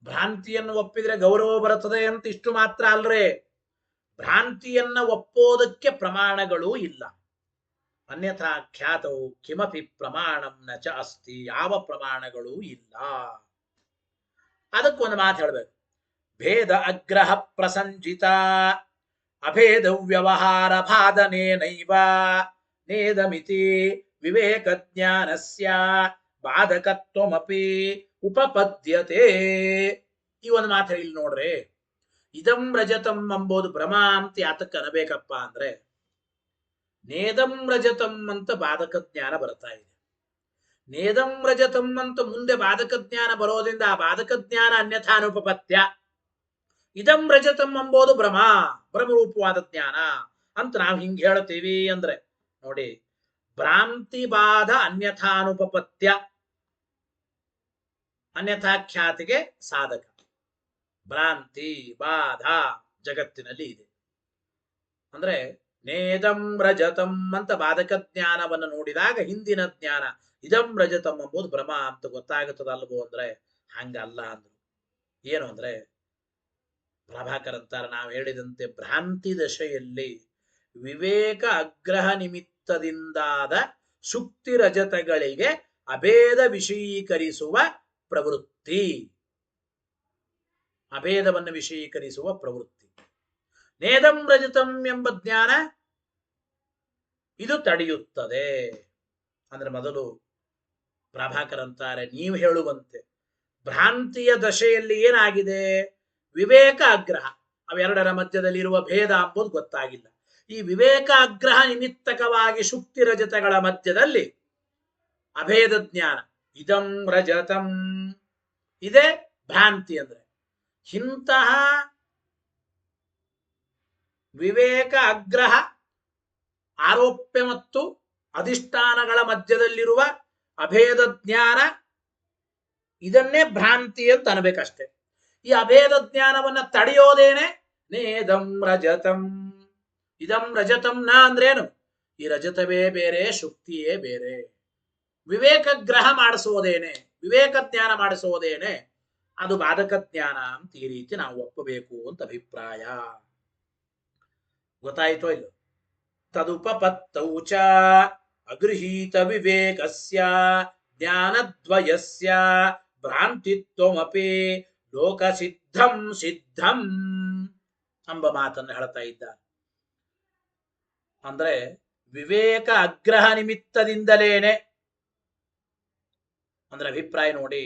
ಭ್ರಾಂತಿಯನ್ನು ಒಪ್ಪಿದ್ರೆ ಗೌರವ ಬರುತ್ತದೆ ಅಂತ ಇಷ್ಟು ಮಾತ್ರ ಅಲ್ರೇ, ಭ್ರಾಂತಿಯನ್ನ ಒಪ್ಪೋದಕ್ಕೆ ಪ್ರಮಾಣಗಳೂ ಇಲ್ಲ. ಅನ್ಯಥಾ ಖ್ಯಾತವು ಕಿಮಪಿ ಪ್ರಮಾಣಂ ನ ಚ ಅಸ್ತಿ, ಯಾವ ಪ್ರಮಾಣಗಳೂ ಇಲ್ಲ. ಅದಕ್ಕೊಂದು ಮಾತು ಹೇಳಬೇಕು. ಭೇದ ಅಗ್ರಹ ಪ್ರಸಂಜಿತ ಅಭೇದ ವ್ಯವಹಾರ ಬಾಧನೇನೈವ ನೇದಮಿತಿ ವಿವೇಕ ಜ್ಞಾನಸ್ಯ ಬಾಧಕತ್ವಮಪಿ ಉಪಪದ್ಯತೆ. ಈ ಒಂದು ಮಾತು ಹೇಳಿ ನೋಡ್ರಿ. ಇದಂ ರಜತಂ ಎಂಬುದು ಭ್ರಮ ಅಂತ ಯಾತಕ್ಕೆ ಅನ್ಬೇಕಪ್ಪ ಅಂದ್ರೆ, ನೇದಂ ರಜತಂ ಅಂತ ಬಾಧಕ ಜ್ಞಾನ ಬರ್ತಾ ಇದೆ. ನೇದಂ ರಜತಂ ಅಂತ ಮುಂದೆ ಬಾಧಕ ಜ್ಞಾನ ಬರೋದ್ರಿಂದ ಆ ಬಾಧಕ ಜ್ಞಾನ ಅನ್ಯಥಾನುಪಪತ್ಯ. ಇದಂ ರಜತಂ ಎಂಬುದು ಭ್ರಮರೂಪವಾದ ಜ್ಞಾನ ಅಂತ ನಾವು ಹಿಂಗೆ ಹೇಳ್ತೀವಿ ಅಂದ್ರೆ ನೋಡಿ, ಭ್ರಾಂತಿ ಬಾಧ ಅನ್ಯಥಾನುಪಪತ್ಯ, ಅನ್ಯಥಾಖ್ಯಾತಿಗೆ ಸಾಧಕ. ಭ್ರಾಂತಿ ಬಾಧ ಜಗತ್ತಿನಲ್ಲಿ ಇದೆ ಅಂದ್ರೆ ನೇದಂ ರಜತಂ ಅಂತ ಬಾಧಕ ಜ್ಞಾನವನ್ನು ನೋಡಿದಾಗ ಹಿಂದಿನ ಜ್ಞಾನ ಇದಂ ರಜತಂ ಎಂಬುದು ಭ್ರಮ ಅಂತ ಗೊತ್ತಾಗುತ್ತದಲ್ವೋ ಅಂದ್ರೆ ಹಂಗಲ್ಲ ಅಂದ್ರು. ಏನು ಅಂದ್ರೆ ಪ್ರಭಾಕರಂತಾರ ನಾವು ಹೇಳಿದಂತೆ ಭ್ರಾಂತಿ ದಶೆಯಲ್ಲಿ ವಿವೇಕ ಅಗ್ರಹ ನಿಮಿತ್ತದಿಂದಾದ ಸುಕ್ತಿ ರಜತಗಳಿಗೆ ಅಭೇದ ವಿಷಯೀಕರಿಸುವ ಪ್ರವೃತ್ತಿ, ಅಭೇದವನ್ನು ವಿಷಯೀಕರಿಸುವ ಪ್ರವೃತ್ತಿ. ನೇದಂ ರಜತಂ ಎಂಬ ಜ್ಞಾನ ಇದು ತಡೆಯುತ್ತದೆ. ಅಂದ್ರೆ ಮೊದಲು ಪ್ರಭಾಕರಂತಾರೆ ನೀವು ಹೇಳುವಂತೆ ಭ್ರಾಂತಿಯ ದಶೆಯಲ್ಲಿ ಏನಾಗಿದೆ, ವಿವೇಕ ಅಗ್ರಹ ಅವೆರಡರ ಮಧ್ಯದಲ್ಲಿರುವ ಭೇದ ಎಂಬುದು ಗೊತ್ತಾಗಿಲ್ಲ. ಈ ವಿವೇಕ ಅಗ್ರಹ ನಿಮಿತ್ತಕವಾಗಿ ಶುಕ್ತಿ ರಜತಗಳ ಮಧ್ಯದಲ್ಲಿ ಅಭೇದ ಜ್ಞಾನ ಇದಂ ರಜತಂ ಇದೆ ಭ್ರಾಂತಿ. ಅಂದ್ರೆ ಇಂತಹ ವಿವೇಕ ಅಗ್ರಹ ಆರೋಪ್ಯ ಮತ್ತು ಅಧಿಷ್ಠಾನಗಳ ಮಧ್ಯದಲ್ಲಿರುವ ಅಭೇದ ಜ್ಞಾನ ಇದನ್ನೇ ಭ್ರಾಂತಿ ಅಂತ ಅನ್ಬೇಕಷ್ಟೆ. ಈ ಅಭೇದ ಜ್ಞಾನವನ್ನ ತಡೆಯೋದೇನೆ ನೇದಂ ರಜತಂ. ಇದಂ ರಜತಂ ನ ಅಂದ್ರೇನು, ಈ ರಜತವೇ ಬೇರೆ ಶುಕ್ತಿಯೇ ಬೇರೆ. ವಿವೇಕ ಗ್ರಹ ಮಾಡಿಸುವುದೇನೆ, ವಿವೇಕ ಜ್ಞಾನ ಮಾಡಿಸುವುದೇನೆ, ಅದು ಬಾಧಕ ಜ್ಞಾನ ಅಂತ ಈ ರೀತಿ ನಾವು ಒಪ್ಪಬೇಕು ಅಂತ ಅಭಿಪ್ರಾಯ. ಗೊತ್ತಾಯಿತೋ ಇಲ್ಲ? ತದುಪಪತ್ತೌ ಚ ಅಗೃಹೀತ ವಿವೇಕಸ್ಯ ಜ್ಞಾನದ್ವಯಸ್ಯ ಭ್ರಾಂತಿತ್ವಮಪಿ ಲೋಕಸಿದ್ಧಂ ಸಿದ್ಧಂ ಎಂಬ ಮಾತನ್ನು ಹೇಳ್ತಾ ಇದ್ದಾರೆ. ಅಂದ್ರೆ ವಿವೇಕ ಅಗ್ರಹ ನಿಮಿತ್ತದಿಂದಲೇನೆ, ಅಂದ್ರೆ ಅಭಿಪ್ರಾಯ ನೋಡಿ,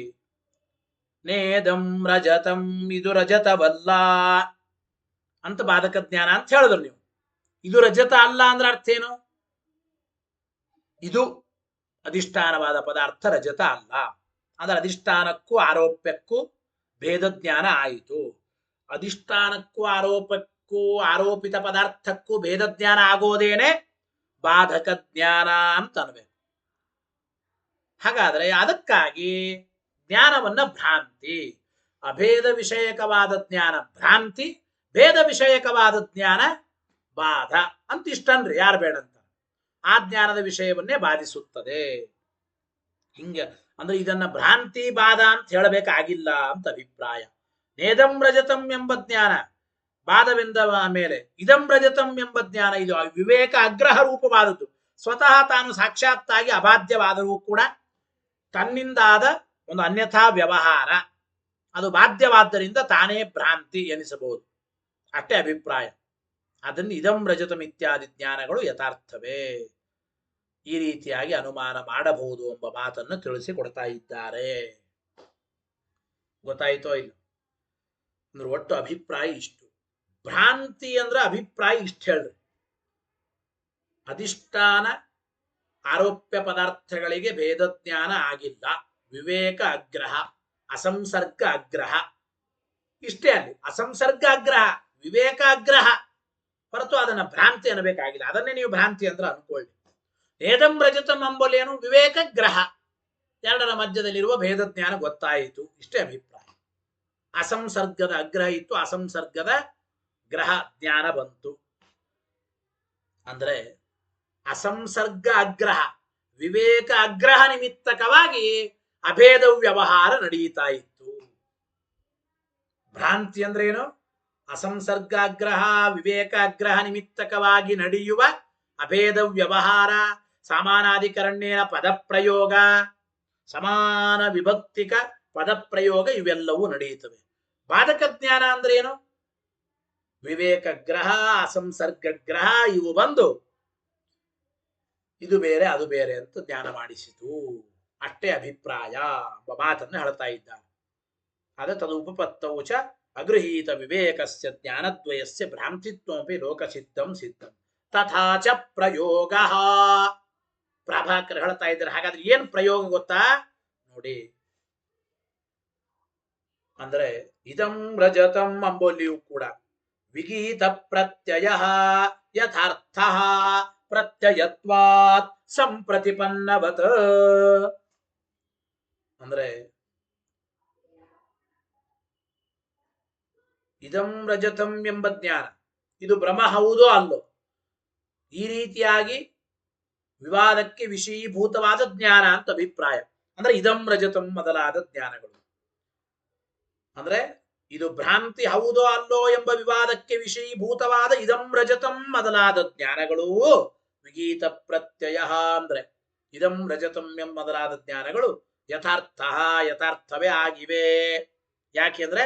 ನೇದಂ ರಜತಂ ಇದು ರಜತವಲ್ಲ ಅಂತ ಬಾಧಕ ಜ್ಞಾನ ಅಂತ ಹೇಳಿದ್ರು ನೀವು. ಇದು ರಜತ ಅಲ್ಲ ಅಂದ್ರೆ ಅರ್ಥ ಏನು? ಇದು ಅಧಿಷ್ಠಾನವಾದ ಪದಾರ್ಥ ರಜತ ಅಲ್ಲ ಅಂದ್ರೆ ಅಧಿಷ್ಠಾನಕ್ಕೂ ಆರೋಪ್ಯಕ್ಕೂ ಭೇದ ಜ್ಞಾನ ಆಯಿತು. ಅಧಿಷ್ಠಾನಕ್ಕೂ ಆರೋಪಕ್ಕೂ ಆರೋಪಿತ ಪದಾರ್ಥಕ್ಕೂ ಭೇದ ಜ್ಞಾನ ಆಗೋದೇನೆ ಬಾಧಕ ಜ್ಞಾನ ಅಂತ ಅನ್ಬೇಕು. ಹಾಗಾದ್ರೆ ಅದಕ್ಕಾಗಿ ಜ್ಞಾನವನ್ನ ಭ್ರಾಂತಿ, ಅಭೇದ ವಿಷಯಕವಾದ ಜ್ಞಾನ ಭ್ರಾಂತಿ, ಭೇದ ವಿಷಯಕವಾದ ಜ್ಞಾನ ಬಾಧ ಅಂತ ಇಷ್ಟನ್ರಿ, ಯಾರು ಬೇಡಂತ. ಆ ಜ್ಞಾನದ ವಿಷಯವನ್ನೇ ಬಾಧಿಸುತ್ತದೆ. ಹಿಂಗೆ ಅಂದ್ರೆ ಇದನ್ನ ಭ್ರಾಂತಿ ಬಾಧ ಅಂತ ಹೇಳಬೇಕಾಗಿಲ್ಲ ಅಂತ ಅಭಿಪ್ರಾಯ. ನೇದಂ ರಜತಂ ಎಂಬ ಜ್ಞಾನ ಬಾಧವೆಂದ ಮೇಲೆ ಇದಂ ರಜತಂ ಎಂಬ ಜ್ಞಾನ ಇದು ವಿವೇಕ ಅಗ್ರಹ ರೂಪವಾದದ್ದು. ಸ್ವತಃ ತಾನು ಸಾಕ್ಷಾತ್ತಾಗಿ ಅಬಾಧ್ಯವಾದರೂ ಕೂಡ ತನ್ನಿಂದಾದ ಒಂದು ಅನ್ಯಥಾ ವ್ಯವಹಾರ ಅದು ಬಾಧ್ಯವಾದ್ದರಿಂದ ತಾನೇ ಭ್ರಾಂತಿ ಎನಿಸಬಹುದು, ಅಷ್ಟೇ ಅಭಿಪ್ರಾಯ. ಅದನ್ನು ಇದಂ ರಜತಂ ಇತ್ಯಾದಿ ಜ್ಞಾನಗಳು ಯಥಾರ್ಥವೇ, ಈ ರೀತಿಯಾಗಿ ಅನುಮಾನ ಮಾಡಬಹುದು ಎಂಬ ಮಾತನ್ನು ತಿಳಿಸಿಕೊಡ್ತಾ ಇದ್ದಾರೆ. ಗೊತ್ತಾಯಿತೋ ಇಲ್ಲ? ಅಂದ್ರೆ ಒಟ್ಟು ಅಭಿಪ್ರಾಯ ಇಷ್ಟು. ಭ್ರಾಂತಿ ಅಂದ್ರೆ ಅಭಿಪ್ರಾಯ ಇಷ್ಟು ಹೇಳ್ರಿ. ಅಧಿಷ್ಠಾನ ಆರೋಪ್ಯ ಪದಾರ್ಥಗಳಿಗೆ ಭೇದ ಜ್ಞಾನ ಆಗಿಲ್ಲ, ವಿವೇಕ ಅಗ್ರಹ, ಅಸಂಸರ್ಗ ಅಗ್ರಹ, ಇಷ್ಟೇ ಅಲ್ಲಿ. ಅಸಂಸರ್ಗ ಅಗ್ರಹ, ವಿವೇಕ ಅಗ್ರಹ, ಹೊರತು ಅದನ್ನ ಭ್ರಾಂತಿ ಅನ್ನಬೇಕಾಗಿಲ್ಲ. ಅದನ್ನೇ ನೀವು ಭ್ರಾಂತಿ ಅಂದ್ರೆ ಅನ್ಕೊಳ್ಳಿ. ನೇದಂ ರಜತಂ ಎಂಬಲೇನು ವಿವೇಕ ಗ್ರಹ, ಎರಡರ ಮಧ್ಯದಲ್ಲಿರುವ ಭೇದ ಜ್ಞಾನ ಗೊತ್ತಾಯಿತು, ಇಷ್ಟೇ ಅಭಿಪ್ರಾಯ. ಅಸಂಸರ್ಗದ ಅಗ್ರಹ ಇತ್ತು, ಅಸಂಸರ್ಗದ ಗ್ರಹ ಜ್ಞಾನ ಬಂತು. ಅಂದ್ರೆ ಅಸಂಸರ್ಗ ಅಗ್ರಹ ವಿವೇಕ ಅಗ್ರಹ ನಿಮಿತ್ತಕವಾಗಿ ಅಭೇದ ವ್ಯವಹಾರ ನಡೆಯುತ್ತಾ ಇತ್ತು. ಭ್ರಾಂತಿ ಅಂದ್ರೆ ಏನು? ಅಸಂಸರ್ಗಾಗ್ರಹ ವಿವೇಕ ಅಗ್ರಹ ನಿಮಿತ್ತಕವಾಗಿ ನಡೆಯುವ ಅಭೇದ ವ್ಯವಹಾರ ಸಮಾನಾಧಿಕರಣ್ಯೇನ ಪದಪ್ರಯೋಗ, ಸಮಾನ ವಿಭಕ್ತಿಕ ಪದಪ್ರಯೋಗ ಇವೆಲ್ಲವೂ ನಡೆಯುತ್ತವೆ. ಬಾಧಕ ಜ್ಞಾನ ಅಂದ್ರೆ ಏನು? ವಿವೇಕ ಗ್ರಹ, ಅಸಂಸರ್ಗ ಗ್ರಹ ಇವು ಬಂದು ಇದು ಬೇರೆ ಅದು ಬೇರೆ ಅಂತ ಜ್ಞಾನ ಮಾಡಿಸಿತು. ಅಷ್ಟೇ ಅಭಿಪ್ರಾಯ ಎಂಬ ಮಾತನ್ನು ಹೇಳ್ತಾ ಇದ್ದಾರೆ. ಅದ ತದುಪಪತ್ತೌ ಚ ಅಗೃಹೀತ ವಿವೇಕಸ್ಯ ಜ್ಞಾನದ್ವಯಸ್ಯ ಭ್ರಾಂತಿತ್ವಮಪಿ ಲೋಕಸಿದ್ಧಂ ಸಿದ್ಧಂ ತಥಾ ಚ ಪ್ರಯೋಗ. ಪ್ರಭಾಕರ್ ಹೇಳ್ತಾ ಇದ್ದಾರೆ. ಹಾಗಾದ್ರೆ ಏನ್ ಪ್ರಯೋಗ ಗೊತ್ತಾ? ನೋಡಿ, ಅಂದ್ರೆ ಇದಂ ರಜತಂ ಅಂಬೋಲಿಯೂ ಕೂಡ ವಿಗೀತ ಪ್ರತ್ಯಯ ಯಥಾರ್ಥ ಪ್ರತ್ಯಯತ್ವಾತ್ ಸಂಪ್ರತಿಪನ್ನವತ್. ಅಂದ್ರೆ ಇದಂ ರಜತಂ ಎಂಬ ಜ್ಞಾನ ಇದು ಬ್ರಹ್ಮ ಹೌದೋ ಅಲ್ಲೋ, ಈ ರೀತಿಯಾಗಿ ವಿವಾದಕ್ಕೆ ವಿಷಯೀಭೂತವಾದ ಜ್ಞಾನ ಅಂತ ಅಭಿಪ್ರಾಯ. ಅಂದ್ರೆ ಇದಂ ರಜತಂ ಮೊದಲಾದ ಜ್ಞಾನಗಳು. ಅಂದ್ರೆ ಇದು ಭ್ರಾಂತಿ ಹೌದೋ ಅಲ್ಲೋ ಎಂಬ ವಿವಾದಕ್ಕೆ ವಿಷಯೀಭೂತವಾದ ಇದಂ ರಜತಂ ಮೊದಲಾದ ಜ್ಞಾನಗಳು ವಿಗೀತ ಪ್ರತ್ಯಯ. ಅಂದ್ರೆ ಇದಂ ರಜತಂ ಎಂಬ ಮೊದಲಾದ ಜ್ಞಾನಗಳು ಯಥಾರ್ಥವೇ ಆಗಿವೆ. ಯಾಕೆಂದ್ರೆ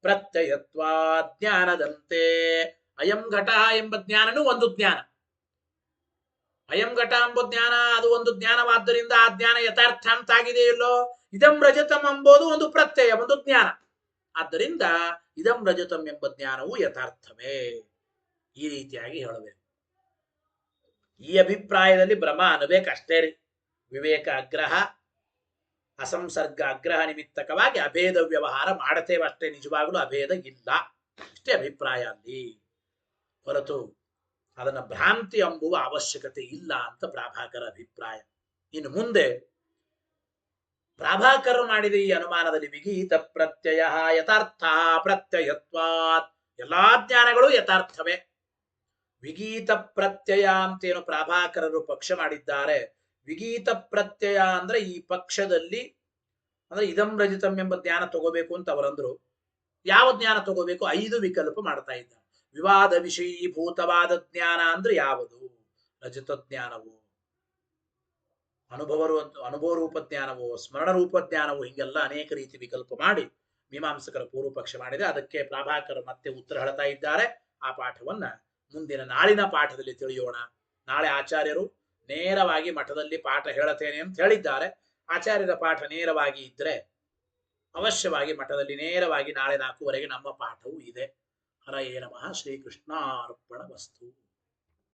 ಪ್ರತ್ಯಯತ್ವ ಜ್ಞಾನದಂತೆ ಅಯಂ ಘಟ ಎಂಬ ಜ್ಞಾನನೂ ಒಂದು ಜ್ಞಾನ. ಅಯಂ ಘಟ ಎಂಬ ಜ್ಞಾನ ಅದು ಒಂದು ಜ್ಞಾನವಾದ್ದರಿಂದ ಆ ಜ್ಞಾನ ಯಥಾರ್ಥ ಅಂತಾಗಿದೆ ಇಲ್ಲೋ. ಇದಂ ರಜತಂ ಎಂಬುದು ಒಂದು ಪ್ರತ್ಯಯ, ಒಂದು ಜ್ಞಾನ. ಆದ್ದರಿಂದ ಇದಂ ರಜತಂ ಎಂಬ ಜ್ಞಾನವು ಯಥಾರ್ಥವೇ. ಈ ರೀತಿಯಾಗಿ ಹೇಳಬೇಕು. ಈ ಅಭಿಪ್ರಾಯದಲ್ಲಿ ಭ್ರಮ ಅನ್ನಬೇಕಷ್ಟೇ ರೀ. ವಿವೇಕ ಅಗ್ರಹ, ಅಸಂಸರ್ಗ ಅಗ್ರಹ ನಿಮಿತ್ತಕವಾಗಿ ಅಭೇದ ವ್ಯವಹಾರ ಮಾಡುತ್ತೇವೆ ಅಷ್ಟೇ. ನಿಜವಾಗಲೂ ಅಭೇದ ಇಲ್ಲ, ಇಷ್ಟೇ ಅಭಿಪ್ರಾಯ ಅಲ್ಲಿ. ಹೊರತು ಅದನ್ನ ಭ್ರಾಂತಿ ಎಂಬುವ ಅವಶ್ಯಕತೆ ಇಲ್ಲ ಅಂತ ಪ್ರಾಭಾಕರ ಅಭಿಪ್ರಾಯ. ಇನ್ನು ಮುಂದೆ ಪ್ರಾಭಾಕರ ಮಾಡಿದ ಈ ಅನುಮಾನದಲ್ಲಿ ವಿಗೀತ ಪ್ರತ್ಯಯ ಯಥಾರ್ಥ ಪ್ರತ್ಯಯತ್ವಾತ್, ಎಲ್ಲಾ ಜ್ಞಾನಗಳು ಯಥಾರ್ಥವೇ. ವಿಗೀತ ಪ್ರತ್ಯಯ ಅಂತೇನು ಪ್ರಾಭಾಕರರು ಪಕ್ಷ ಮಾಡಿದ್ದಾರೆ. ವಿಗೀತ ಪ್ರತ್ಯಯ ಅಂದ್ರೆ ಈ ಪಕ್ಷದಲ್ಲಿ ಅಂದ್ರೆ ಇದಂ ರಜಿತಂ ಎಂಬ ಜ್ಞಾನ ತಗೋಬೇಕು ಅಂತ ಅವರಂದ್ರು. ಯಾವ ಜ್ಞಾನ ತಗೋಬೇಕು? 5 ವಿಕಲ್ಪ ಮಾಡ್ತಾ ಇದ್ದಾರೆ. ವಿವಾದ ವಿಷಯೀಭೂತವಾದ ಜ್ಞಾನ ಅಂದ್ರೆ ಯಾವುದು? ರಜತ ಜ್ಞಾನವು, ಅನುಭವ ರೂಪ ಜ್ಞಾನವು, ಸ್ಮರಣ ರೂಪ ಜ್ಞಾನವು, ಹಿಂಗೆಲ್ಲ ಅನೇಕ ರೀತಿ ವಿಕಲ್ಪ ಮಾಡಿ ಮೀಮಾಂಸಕರ ಪೂರ್ವ ಪಕ್ಷ ಮಾಡಿದೆ. ಅದಕ್ಕೆ ಪ್ರಾಭಾಕರ ಮತ್ತೆ ಉತ್ತರ ಹೇಳ್ತಾ ಇದ್ದಾರೆ. ಆ ಪಾಠವನ್ನ ಮುಂದಿನ ನಾಳಿನ ಪಾಠದಲ್ಲಿ ತಿಳಿಯೋಣ. ನಾಳೆ ಆಚಾರ್ಯರು ನೇರವಾಗಿ ಮಠದಲ್ಲಿ ಪಾಠ ಹೇಳತೇನೆ ಅಂತ ಹೇಳಿದ್ದಾರೆ. ಆಚಾರ್ಯರ ಪಾಠ ನೇರವಾಗಿ ಇದ್ರೆ ಅವಶ್ಯವಾಗಿ ಮಠದಲ್ಲಿ ನೇರವಾಗಿ ನಾಳೆ 4:15 ನಮ್ಮ ಪಾಠವೂ ಇದೆ. ಹರಯೇ ನಮಃ. ಶ್ರೀಕೃಷ್ಣಾರ್ಪಣ ವಸ್ತು.